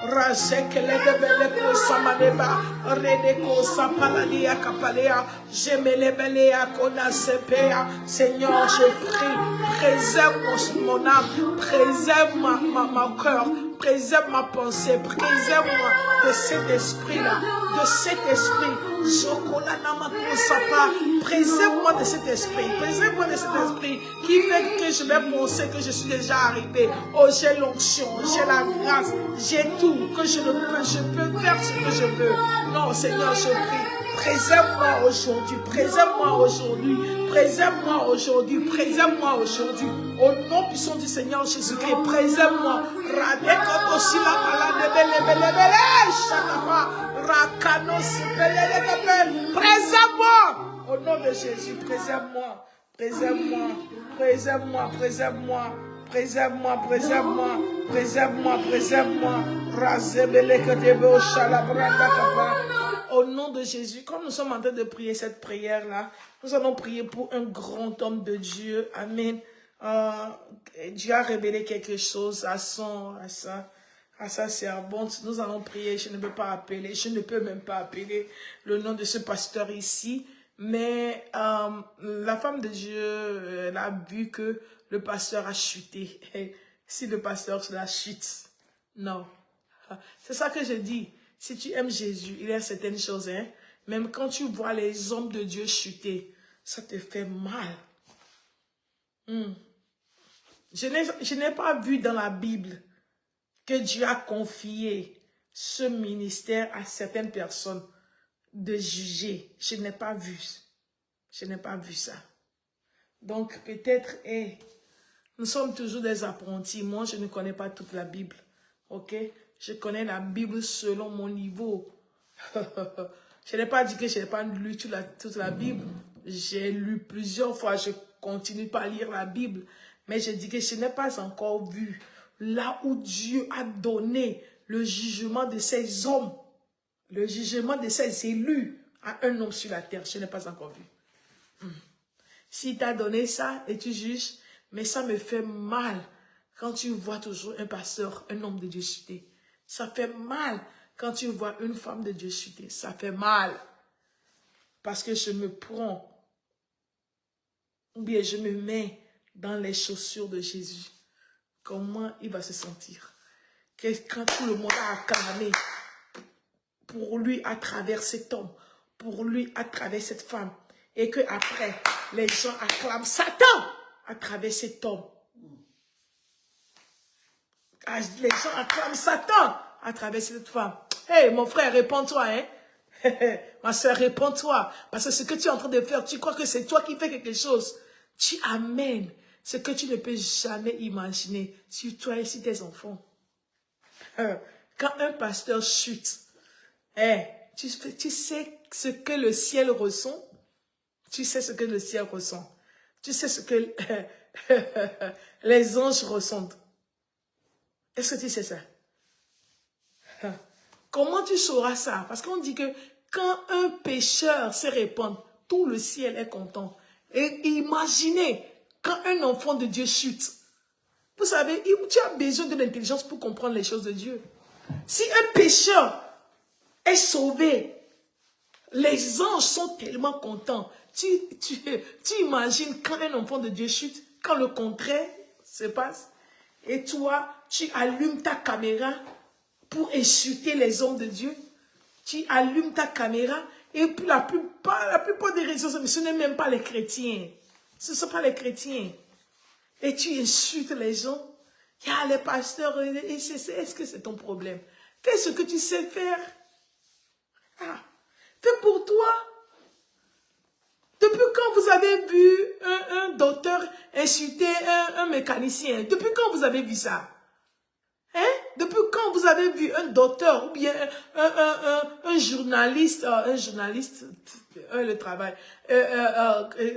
Razekelebeleko samaneba, Redeko sapalalia kapalea, Jemelebelea konasepea. Seigneur, je prie, préserve mon âme, préserve ma cœur, préserve ma pensée, préserve-moi de cet esprit-là, de cet esprit. Préserve-moi de cet esprit, préserve-moi de cet esprit qui fait que je vais penser que je suis déjà arrivé. Oh, j'ai l'onction, j'ai la grâce, j'ai tout, que je peux faire ce que je veux. Non, Seigneur, je prie, préserve-moi aujourd'hui, préserve-moi aujourd'hui, préserve-moi aujourd'hui, préserve-moi aujourd'hui. Au nom puissant du Seigneur Jésus-Christ, préserve-moi. Préserve-moi. Au nom de Jésus, préserve-moi. Préserve-moi. Préserve-moi. Préserve-moi. Préserve-moi. Préserve-moi. Préserve-moi. Préserve-moi. Au nom de Jésus, comme nous sommes en train de prier cette prière-là, nous allons prier pour un grand homme de Dieu. Amen. Dieu a révélé quelque chose à sa servante. Nous allons prier. Je ne peux pas appeler, je ne peux même pas appeler le nom de ce pasteur ici. Mais la femme de Dieu, elle a vu que le pasteur a chuté. Si le pasteur la chute, non. C'est ça que je dis. Si tu aimes Jésus, il y a certaines choses, hein. Même quand tu vois les hommes de Dieu chuter, ça te fait mal. Je n'ai pas vu dans la Bible que Dieu a confié ce ministère à certaines personnes de juger. Je n'ai pas vu. Je n'ai pas vu ça. Donc peut-être, nous sommes toujours des apprentis. Moi, je ne connais pas toute la Bible. Ok? Je connais la Bible selon mon niveau. Je n'ai pas dit que je n'ai pas lu toute la Bible. J'ai lu plusieurs fois. Je continue pas à lire la Bible. Mais je dis que je n'ai pas encore vu là où Dieu a donné le jugement de ses hommes, le jugement de ses élus à un homme sur la terre. Je n'ai pas encore vu. S'il t'a donné ça et tu juges, mais ça me fait mal quand tu vois toujours un pasteur, un homme de Dieu chuter. Ça fait mal quand tu vois une femme de Dieu chuter. Ça fait mal. Parce que je me prends, ou bien je me mets dans les chaussures de Jésus. Comment il va se sentir? Que quand tout le monde a acclamé pour lui à travers cet homme, pour lui à travers cette femme, et que après les gens acclament Satan à travers cet homme. Les gens acclament Satan à travers cette femme. Hey, mon frère, réponds-toi, hein? Ma soeur, réponds-toi. Parce que ce que tu es en train de faire, tu crois que c'est toi qui fais quelque chose. Tu amènes ce que tu ne peux jamais imaginer sur toi et sur tes enfants. Quand un pasteur chute, tu sais ce que le ciel ressent. Tu sais ce que le ciel ressent. Tu sais ce que les anges ressentent. Est-ce que tu sais ça? Comment tu sauras ça? Parce qu'on dit que quand un pécheur se répand, tout le ciel est content. Et imaginez, quand un enfant de Dieu chute, vous savez, tu as besoin de l'intelligence pour comprendre les choses de Dieu. Si un pécheur est sauvé, les anges sont tellement contents. Tu imagines quand un enfant de Dieu chute, quand le contraire se passe, et toi, tu allumes ta caméra pour insulter les hommes de Dieu. Tu allumes ta caméra et puis la plupart des réseaux sociaux, ce n'est même pas les chrétiens. Ce ne sont pas les chrétiens. Et tu insultes les gens. Il y a les pasteurs. Est-ce que c'est ton problème? Fais ce que tu sais faire. Fais pour toi. Depuis quand vous avez vu un docteur insulter un mécanicien? Depuis quand vous avez vu ça? Hein? Depuis quand vous avez vu un docteur ou bien un journaliste, le travail,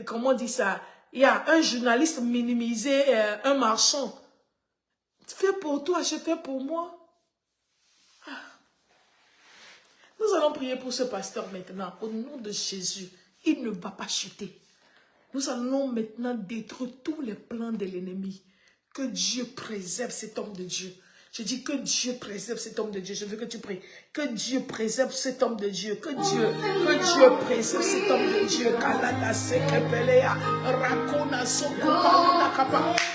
comment on dit ça? Il y a un journaliste minimiser un marchand. Fais pour toi, je fais pour moi. Nous allons prier pour ce pasteur maintenant. Au nom de Jésus, il ne va pas chuter. Nous allons maintenant détruire tous les plans de l'ennemi. Que Dieu préserve cet homme de Dieu. Je dis que Dieu préserve cet homme de Dieu. Je veux que tu pries. Que Dieu préserve cet homme de Dieu. Que Dieu préserve cet homme de Dieu.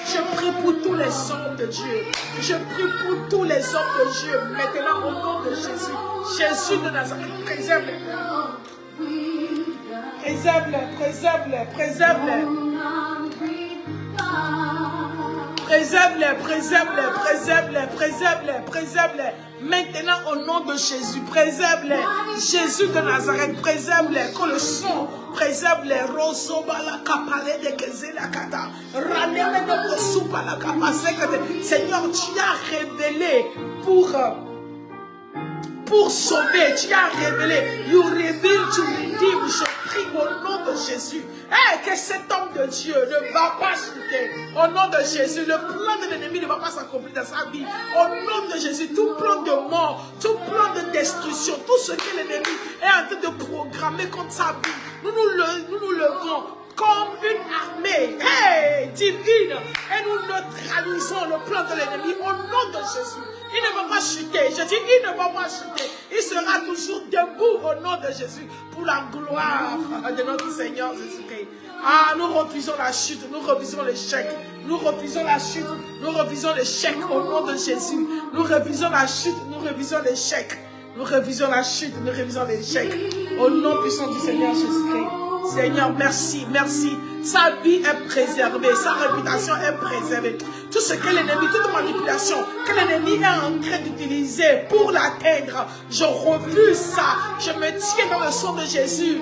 Je prie pour tous les hommes de Dieu. Je prie pour tous les hommes de Dieu. Maintenant, au nom de Jésus. Jésus de Nazareth, préserve-les. Préserve-les, préserve-les, préserve-les. Préserve-les, préserve-les, préserve-les, préserve-les, préserve-les. Maintenant, au nom de Jésus, préserve-les. Jésus de Nazareth, préserve-les. Que le son, préserve-les. Seigneur, tu as révélé pour sauver, tu as révélé. You reveal to redeem. Je prie au nom de Jésus. Que cet homme de Dieu ne va pas chuter. Au nom de Jésus, le plan de l'ennemi ne va pas s'accomplir dans sa vie. Au nom de Jésus, tout plan de mort, tout plan de destruction, tout ce que l'ennemi est en train de programmer contre sa vie, nous nous levons comme une armée divine et nous neutralisons le plan de l'ennemi au nom de Jésus. Il ne va pas chuter. Je dis, il ne va pas chuter. Il sera toujours debout au nom de Jésus pour la gloire de notre Seigneur Jésus-Christ. Ah, nous refusons la chute, nous refusons l'échec. Nous refusons la chute, nous refusons l'échec au nom de Jésus. Nous refusons la chute, nous refusons l'échec. Nous refusons la chute, nous refusons l'échec. Au nom puissant du Seigneur Jésus-Christ. Seigneur, merci, merci. Sa vie est préservée, sa réputation est préservée. Tout ce que l'ennemi, toute manipulation que l'ennemi est en train d'utiliser pour l'atteindre, je refuse ça. Je me tiens dans le sang de Jésus.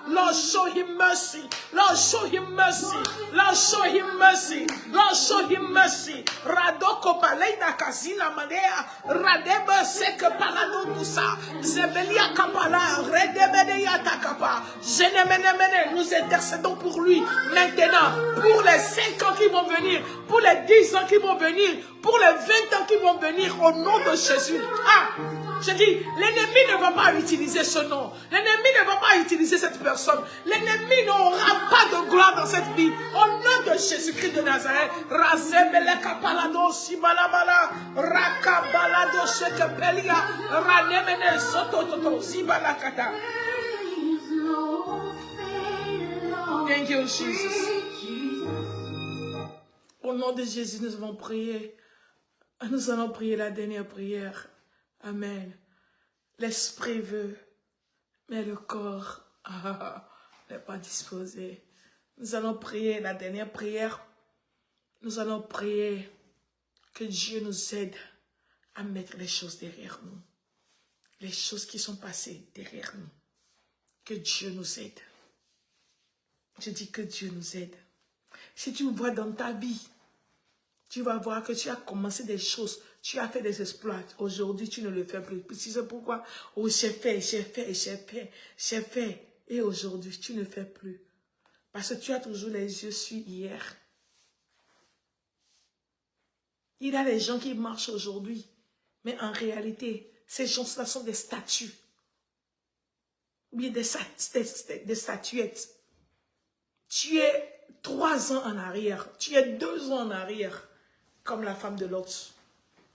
Lord, show him mercy. Lord, show him mercy. Lord, show him mercy. Lord, show him mercy. Radoko balena kazila manea. Radebe seke palado musa. Zebelia kapala. Redebede yatakapa. Zenemene. Nous intercédons pour lui maintenant. Pour les 5 ans qui vont venir. Pour les 10 ans qui vont venir. Pour les 20 ans qui vont venir. Au nom de Jésus. Je dis, l'ennemi ne va pas utiliser ce nom. L'ennemi ne va pas utiliser cette personne. L'ennemi n'aura pas de gloire dans cette vie. Au nom de Jésus-Christ de Nazareth. Razebele kapalado sibalabala. Rakabalado shekepelia. Ranemene sotototo sibalakata. Thank you, Jesus. Au nom de Jésus, nous allons prier. Nous allons prier la dernière prière. Amen. L'esprit veut, mais le corps n'est pas disposé. Nous allons prier la dernière prière. Nous allons prier que Dieu nous aide à mettre les choses derrière nous. Les choses qui sont passées derrière nous. Que Dieu nous aide. Je dis que Dieu nous aide. Si tu vois dans ta vie, tu vas voir que tu as commencé des choses, tu as fait des exploits. Aujourd'hui, tu ne le fais plus. Tu sais pourquoi? Oh, j'ai fait. Et aujourd'hui, tu ne fais plus. Parce que tu as toujours les yeux sur hier. Il y a des gens qui marchent aujourd'hui. Mais en réalité, ces gens-là sont des statues. Ou bien des statuettes. Tu es 3 ans en arrière. Tu es 2 ans en arrière. Comme la femme de Lot.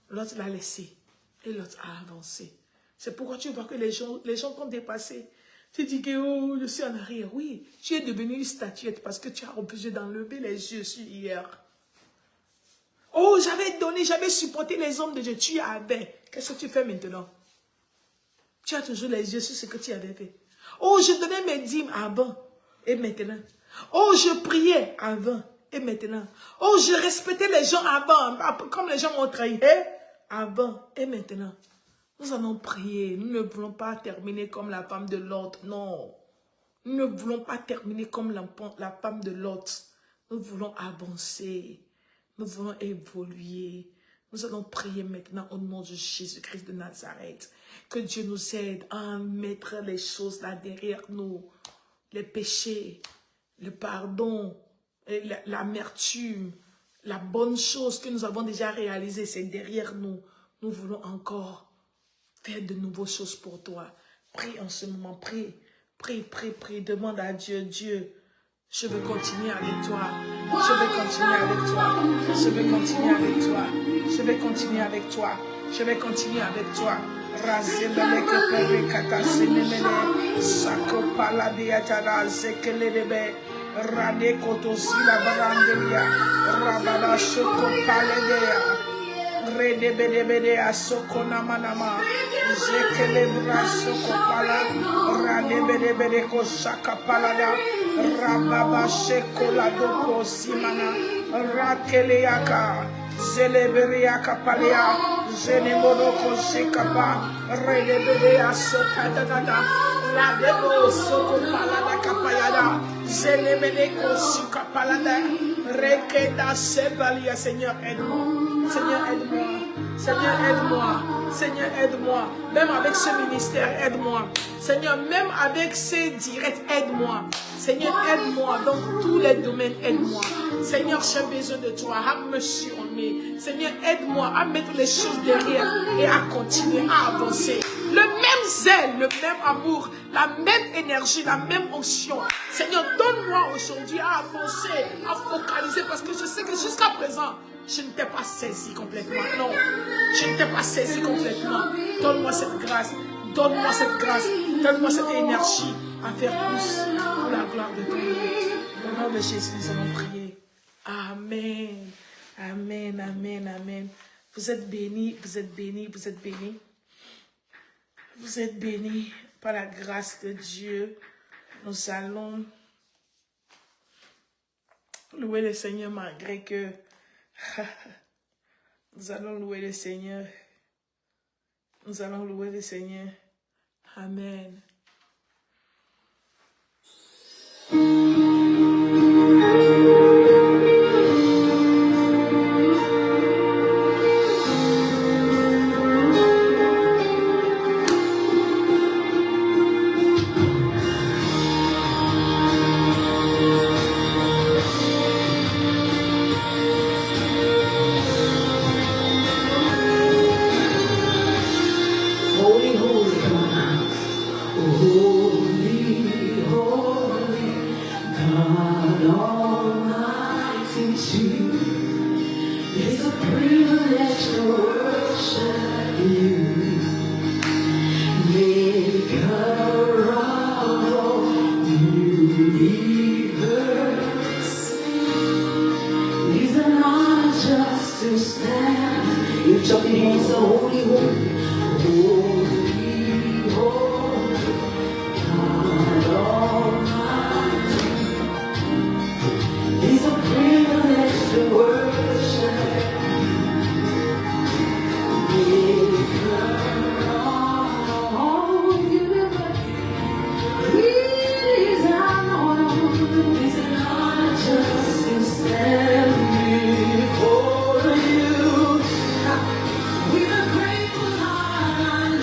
Lot l'a laissé. Et Lot a avancé. C'est pourquoi tu vois que les gens t'ont dépassé. Tu dis que oh, je suis en arrière. Oui, tu es devenu une statuette parce que tu as refusé d'enlever les yeux sur hier. Oh, j'avais supporté les hommes de Dieu. Tu avais. Qu'est-ce que tu fais maintenant? Tu as toujours les yeux sur ce que tu avais fait. Oh, je donnais mes dîmes avant. Et maintenant? Oh, je priais avant. Et maintenant, oh, je respectais les gens avant, comme les gens m'ont trahi. Avant et maintenant, nous allons prier. Nous ne voulons pas terminer comme la femme de Lot. Non. Nous ne voulons pas terminer comme la femme de Lot. Nous voulons avancer. Nous voulons évoluer. Nous allons prier maintenant au nom de Jésus-Christ de Nazareth. Que Dieu nous aide à mettre les choses là derrière nous. Les péchés, le pardon. l'amertume, la bonne chose que nous avons déjà réalisée, c'est derrière nous. Nous voulons encore faire de nouvelles choses pour toi. Prie en ce moment, prie. Prie, prie, prie. Demande à Dieu, Dieu, je veux continuer avec toi. Je veux continuer avec toi. Je veux continuer avec toi. Je vais continuer avec toi. Je vais continuer avec toi. Razebele kepere katasenemele sakopala diatara zekelebe rade kotosila barandelia rabada shokopaledea redebedebede asokona manama zekelebra sokopala radebedebede koshakapalada rababa shekoladoko simana rakeleaka zeleberiaka palea zenemodoko shekapa redebedea sokatata radebo sokopalada kapayada zenemedeko shikapalada rekeda sebalia. Seigneur, aide-moi. Seigneur, aide-moi. Seigneur, aide-moi. Seigneur, aide-moi. Même avec ce ministère, aide-moi. Seigneur, même avec ces directs, aide-moi. Seigneur, aide-moi dans tous les domaines, aide-moi. Seigneur, j'ai besoin de toi. À me surnommer. Seigneur, aide-moi à mettre les choses derrière et à continuer à avancer. Le même zèle, le même amour, la même énergie, la même onction. Seigneur, donne-moi aujourd'hui à avancer, à focaliser, parce que je sais que jusqu'à présent, je ne t'ai pas saisi complètement. Non, je ne t'ai pas saisi complètement. Donne-moi cette grâce, donne-moi cette grâce, donne-moi cette énergie à faire plus pour la gloire de ton nom. Au nom de Jésus, nous allons prier. Amen. Amen, amen, amen. Vous êtes bénis, vous êtes bénis, vous êtes bénis. Vous êtes bénis par la grâce de Dieu. Nous allons louer le Seigneur malgré que nous allons louer le Seigneur. Nous allons louer le Seigneur. Amen. Holy, holy, holy, holy, God Almighty, it's a privilege to worship you, Maker of all universe. It's an honor just to stand. Lift up your hands, the holy, holy. Holy, holy, God Almighty. It's a privilege to worship Maker of all universe. It is an honor just to stand before you. With a grateful heart,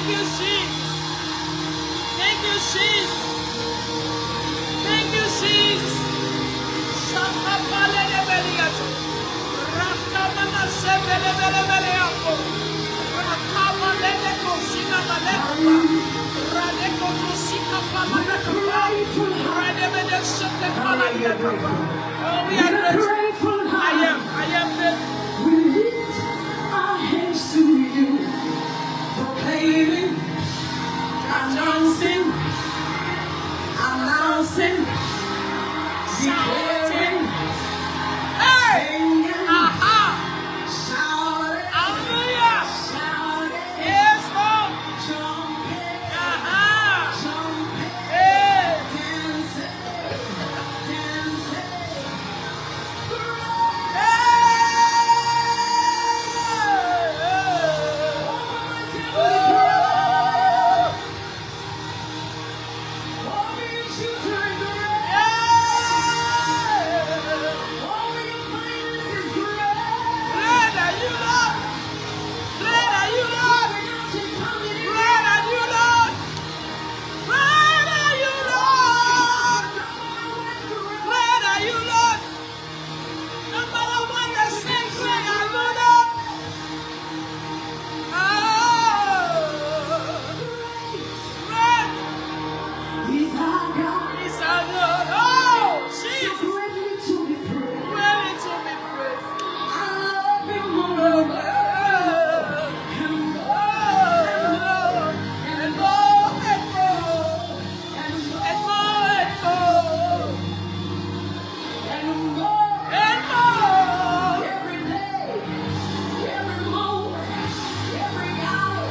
Thank you, Jesus. Thank you, Jesus. Thank you, Jesus. Shakapale de Beliato. Rakamana Sebele Beleato. Rakamale de Cosina Malecopa. Radeko Tosika Palanacapa. Radebede Sheke Palanacapa. Oh, we are grateful. I am grateful. We lift our hands to you, proclaiming, announcing, declaring, singing, shouting, Hallelujah. shouting, Yes, Lord. jumping, jumping, Hey. dancing, dancing. He's our God. He's our Lord. Oh, Jesus. Greatly to be praised. Ready to be praised. I love him more and more and more and more and more and more every day, every moment, every hour.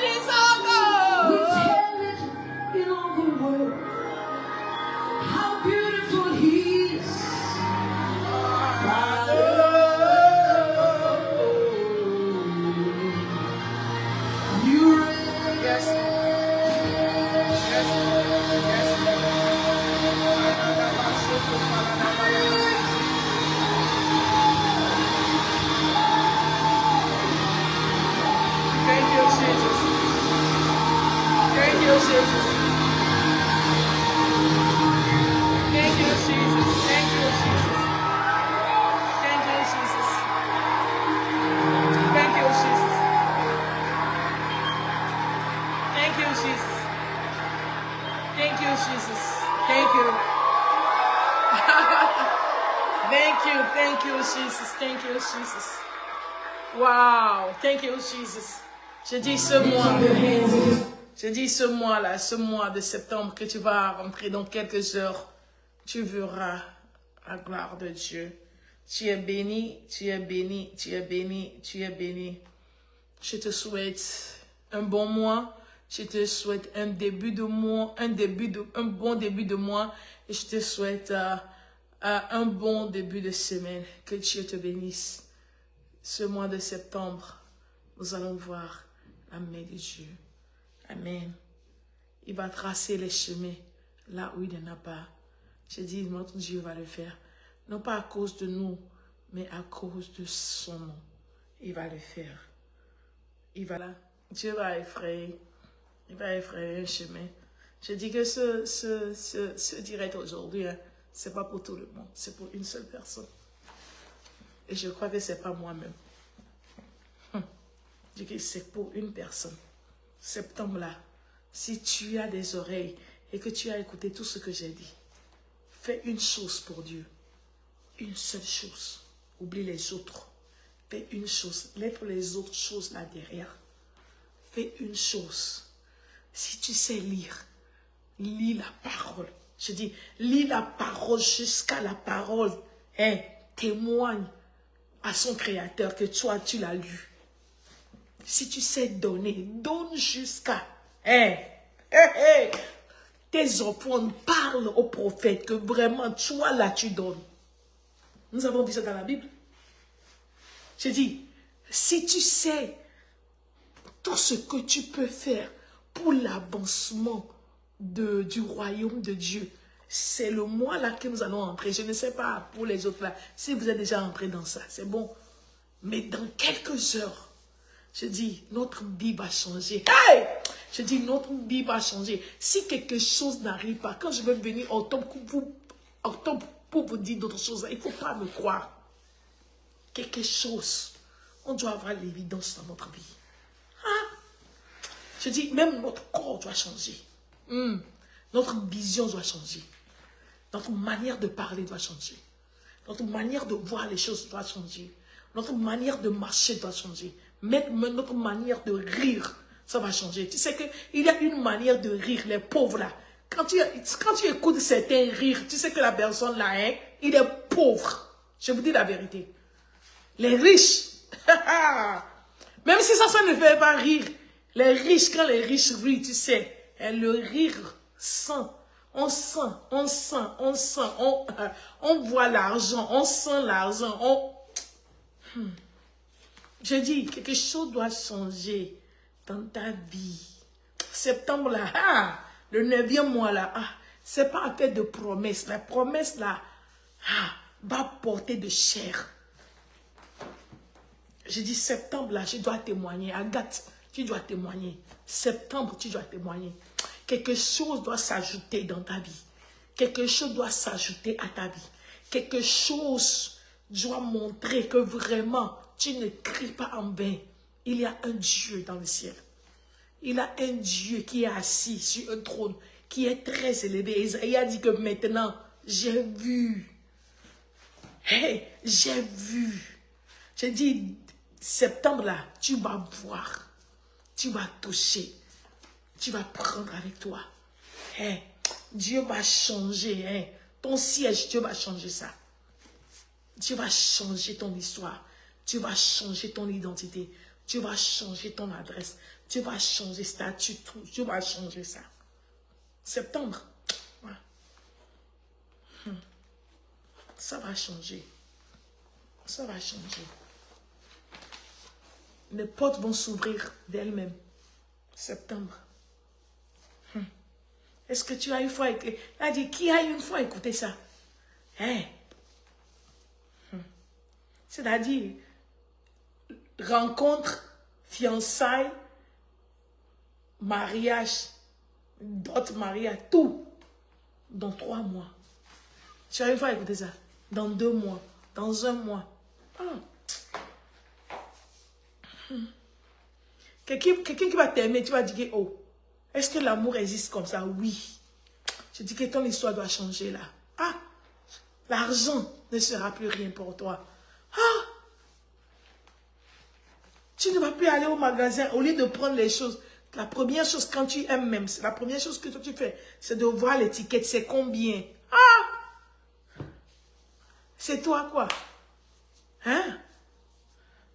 He's our God. We tell it in all the world how beautiful He is. You reign. Yes, yes, yes. Thank you, Jesus. Thank you, Jesus. Thank you, Jesus. Thank you, Jesus. Thank you, Jesus. Thank you, Jesus. Thank you, Jesus. Thank you, Jesus. Thank you. Thank you, Jesus. Thank you, Jesus. Wow. Thank you, Jesus. Je dis ce mois-là, ce mois de septembre que tu vas rentrer dans quelques heures, tu verras la gloire de Dieu. Tu es béni, tu es béni, tu es béni, tu es béni. Je te souhaite un bon mois. Je te souhaite un début de mois, un bon début de mois. Et je te souhaite un bon début de semaine. Que Dieu te bénisse. Ce mois de septembre, nous allons voir la main de Dieu. Amen. Il va tracer les chemins là où il n'y en a pas. Je dis, notre Dieu va le faire. Non pas à cause de nous, mais à cause de son nom. Il va le faire. Dieu va effrayer. Il va effrayer un chemin. Je dis que ce direct aujourd'hui, hein, ce n'est pas pour tout le monde. C'est pour une seule personne. Et je crois que ce n'est pas moi-même. Je dis que c'est pour une personne. Septembre-là, si tu as des oreilles et que tu as écouté tout ce que j'ai dit, fais une chose pour Dieu. Une seule chose. Oublie les autres. Fais une chose. Laisse les autres choses là derrière. Fais une chose. Si tu sais lire, lis la parole. Je dis, lis la parole jusqu'à la parole. Témoigne à son créateur que toi, tu l'as lu. Si tu sais donner, donne jusqu'à... Tes enfants parlent au prophète que vraiment, toi là, tu donnes. Nous avons vu ça dans la Bible. Je dis, Si tu sais tout ce que tu peux faire pour l'avancement du royaume de Dieu, c'est le mois là que nous allons entrer. Je ne sais pas pour les autres là, si vous êtes déjà entrés dans ça, c'est bon. Mais dans quelques heures, je dis, notre vie va changer. Hey! Je dis, notre vie va changer. Si quelque chose n'arrive pas, quand je vais venir octobre pour vous dire d'autres choses, il ne faut pas me croire. Quelque chose, on doit avoir l'évidence dans notre vie. Hein? Je dis, même notre corps doit changer. Notre vision doit changer. Notre manière de parler doit changer. Notre manière de voir les choses doit changer. Notre manière de marcher doit changer. Même notre manière de rire, ça va changer. Tu sais qu'il y a une manière de rire, les pauvres là. Quand tu écoutes certains rires, tu sais que la personne là, hein, il est pauvre. Je vous dis la vérité. Les riches, même si ça ne fait pas rire, les riches, quand les riches rient, tu sais, le rire sent. On voit l'argent, on sent l'argent, Je dis, quelque chose doit changer dans ta vie. Septembre là, le 9e mois là, c'est pas un fait de promesses. La promesse là, va porter de chair. Je dis septembre là, je dois témoigner. Agathe, tu dois témoigner. Septembre, tu dois témoigner. Quelque chose doit s'ajouter dans ta vie. Quelque chose doit s'ajouter à ta vie. Quelque chose doit montrer que vraiment, tu ne cries pas en vain. Il y a un Dieu dans le ciel. Il y a un Dieu qui est assis sur un trône, qui est très élevé. Isaïe a dit que maintenant, j'ai vu. Hey, j'ai vu. J'ai dit, septembre là, tu vas voir. Tu vas toucher. Tu vas prendre avec toi. Hey, Dieu va changer. Hey, ton siège, Dieu va changer ça. Dieu va changer ton histoire. Tu vas changer ton identité. Tu vas changer ton adresse. Tu vas changer statut. Tu vas changer ça. Septembre. Ouais. Ça va changer. Ça va changer. Les portes vont s'ouvrir d'elles-mêmes. Septembre. Est-ce que tu as une fois écouté? Elle a dit, qui a une fois écouté ça? Hein? C'est-à-dire, rencontre, fiançailles, mariage, dot mariage, tout, dans 3 mois. Tu as une fois écouté ça? Dans 2 mois, dans 1 mois. Quelqu'un qui va t'aimer, tu vas dire, oh, est-ce que l'amour existe comme ça? Oui. Je dis que ton histoire doit changer là. L'argent ne sera plus rien pour toi. Tu ne vas plus aller au magasin au lieu de prendre les choses. La première chose, quand tu aimes même, la première chose que toi tu fais, c'est de voir l'étiquette, c'est combien. C'est toi quoi? Hein?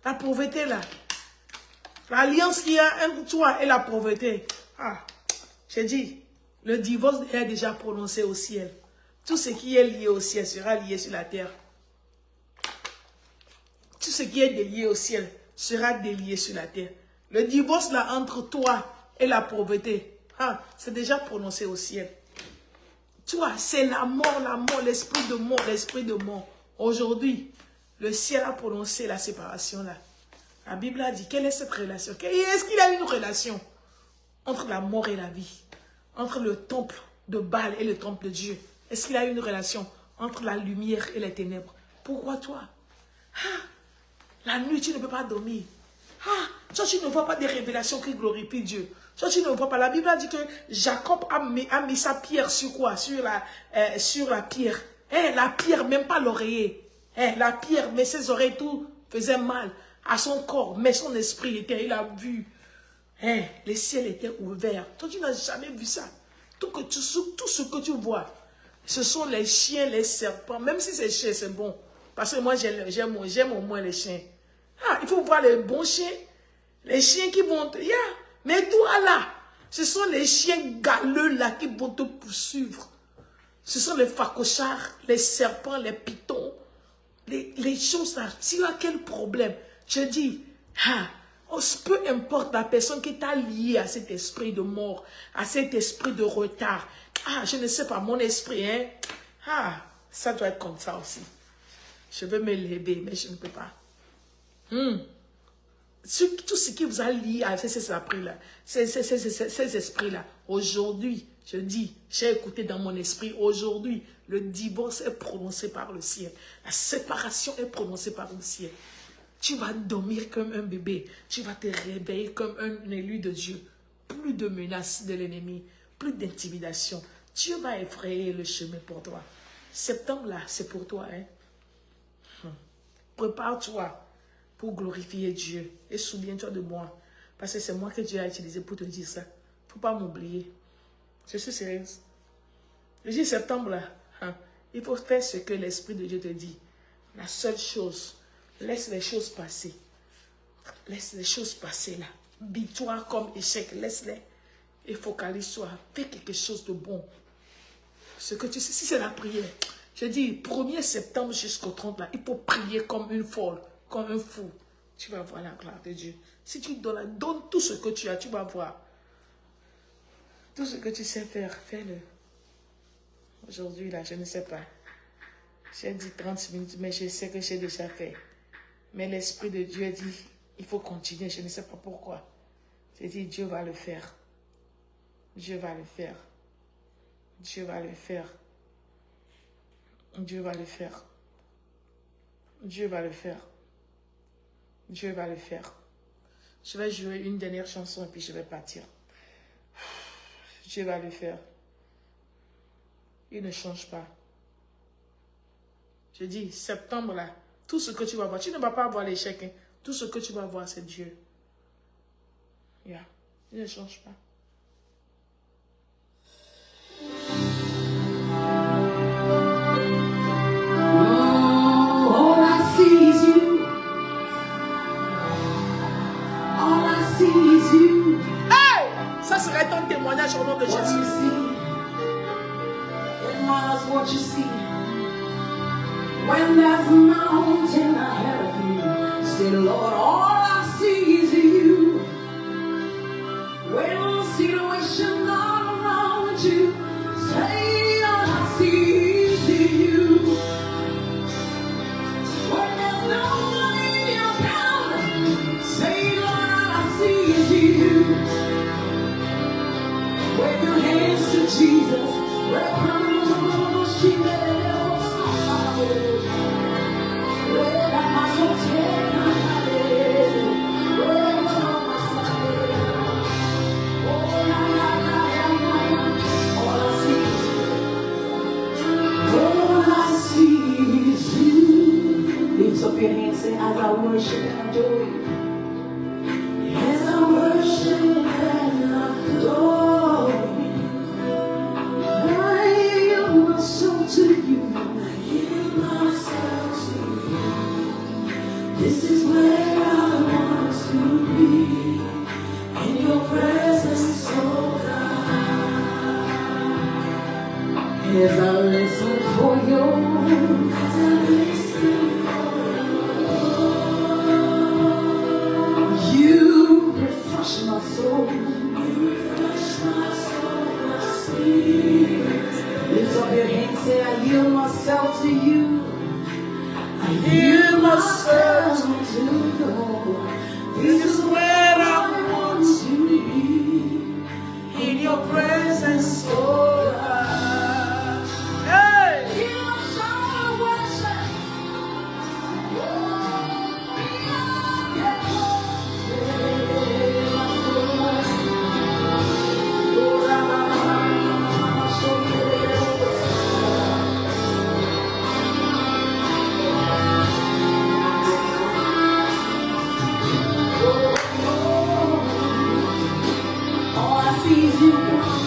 La pauvreté là. L'alliance qu'il y a entre toi et la pauvreté. J'ai dit, le divorce est déjà prononcé au ciel. Tout ce qui est lié au ciel sera lié sur la terre. Tout ce qui est délié au ciel sera délié sur la terre. Le divorce là entre toi et la pauvreté, c'est déjà prononcé au ciel. Toi, c'est la mort, l'esprit de mort, l'esprit de mort. Aujourd'hui, le ciel a prononcé la séparation là. La Bible a dit, quelle est cette relation? Est-ce qu'il y a une relation entre la mort et la vie? Entre le temple de Baal et le temple de Dieu? Est-ce qu'il y a une relation entre la lumière et les ténèbres? Pourquoi toi? La nuit, tu ne peux pas dormir. Toi, tu ne vois pas des révélations qui glorifient Dieu. Toi, tu ne vois pas. La Bible a dit que Jacob a mis sa pierre sur quoi? Sur la pierre. La pierre, même pas l'oreiller. La pierre, mais ses oreilles, tout faisait mal à son corps. Mais son esprit, il a vu. Les ciels étaient ouverts. Toi, tu n'as jamais vu ça. Tout ce que tu vois, ce sont les chiens, les serpents. Même si c'est chiens, c'est bon. Parce que moi, j'aime au moins les chiens. Il faut voir les bons chiens. Les chiens qui vont te... Mais toi là, ce sont les chiens galeux là qui vont te poursuivre. Ce sont les phacochars, les serpents, les pitons. Les choses là. Tu as quel problème? Je dis, Ah, peu importe la personne qui t'a lié à cet esprit de mort, à cet esprit de retard. Ah, je ne sais pas, mon esprit, hein. Ah, ça doit être comme ça aussi. Je veux me lever, mais je ne peux pas. Tout ce qui vous a lié à ces esprits-là, ces esprits-là, aujourd'hui, je dis, j'ai écouté dans mon esprit, aujourd'hui, le divorce est prononcé par le ciel. La séparation est prononcée par le ciel. Tu vas dormir comme un bébé. Tu vas te réveiller comme un élu de Dieu. Plus de menaces de l'ennemi, plus d'intimidation. Dieu va effrayer le chemin pour toi. Septembre-là, c'est pour toi. Hein? Prépare-toi pour glorifier Dieu. Et souviens-toi de moi. Parce que c'est moi que Dieu a utilisé pour te dire ça. Il ne faut pas m'oublier. Je suis sérieuse. Le 10 septembre, là, il faut faire ce que l'Esprit de Dieu te dit. La seule chose, laisse les choses passer. Laisse les choses passer là. Victoire comme échec, laisse-les. Et focalise-toi. Fais quelque chose de bon. Ce que tu sais, si c'est la prière. Je dis, 1er septembre jusqu'au 30 là, il faut prier comme une folle, comme un fou. Tu vas voir la gloire de Dieu. Si tu donnes tout ce que tu as, tu vas voir. Tout ce que tu sais faire, fais-le. Aujourd'hui, là, je ne sais pas. J'ai dit 30 minutes, mais je sais que j'ai déjà fait. Mais l'Esprit de Dieu dit, il faut continuer. Je ne sais pas pourquoi. J'ai dit, Dieu va le faire. Dieu va le faire. Dieu va le faire. Dieu va le faire. Dieu va le faire. Dieu va le faire. Je vais jouer une dernière chanson et puis je vais partir. Dieu va le faire. Il ne change pas. Je dis, septembre là, tout ce que tu vas voir, tu ne vas pas voir l'échec. Hein. Tout ce que tu vas voir, c'est Dieu. Yeah. Il ne change pas. All I see is you. All I see is you. Hey! Ça serait ton témoignage au nom de What you Jésus. see, it matters what you see. When there's a mountain ahead of you, say, Lord, all I see is you. When the situation all around you, say, all I see is you. When there's no money in your account, say, Lord, all I see is you. Wave your hands to Jesus. Lift up your hands, say, as I worship and adore you. As I worship and adore you. I yield myself to you. I yield myself to you. This is where I want to be. In your presence, oh God. As I listen for you. As I listen for you. Refresh my soul. You refresh my soul, my spirit. Lift up your hands, say, I yield myself to you. I yield myself to you. This is where I want to be. In your presence, oh God. Hey! Hear my song of worship. All I see is you, God.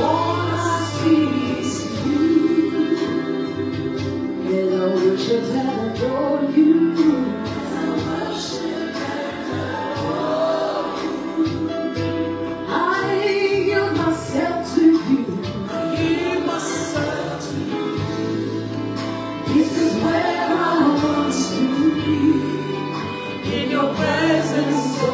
All I see is you. As I worship and adore you. As I worship and adore you. I yield myself to you. I yield myself to you. This is where I want to be. In your presence,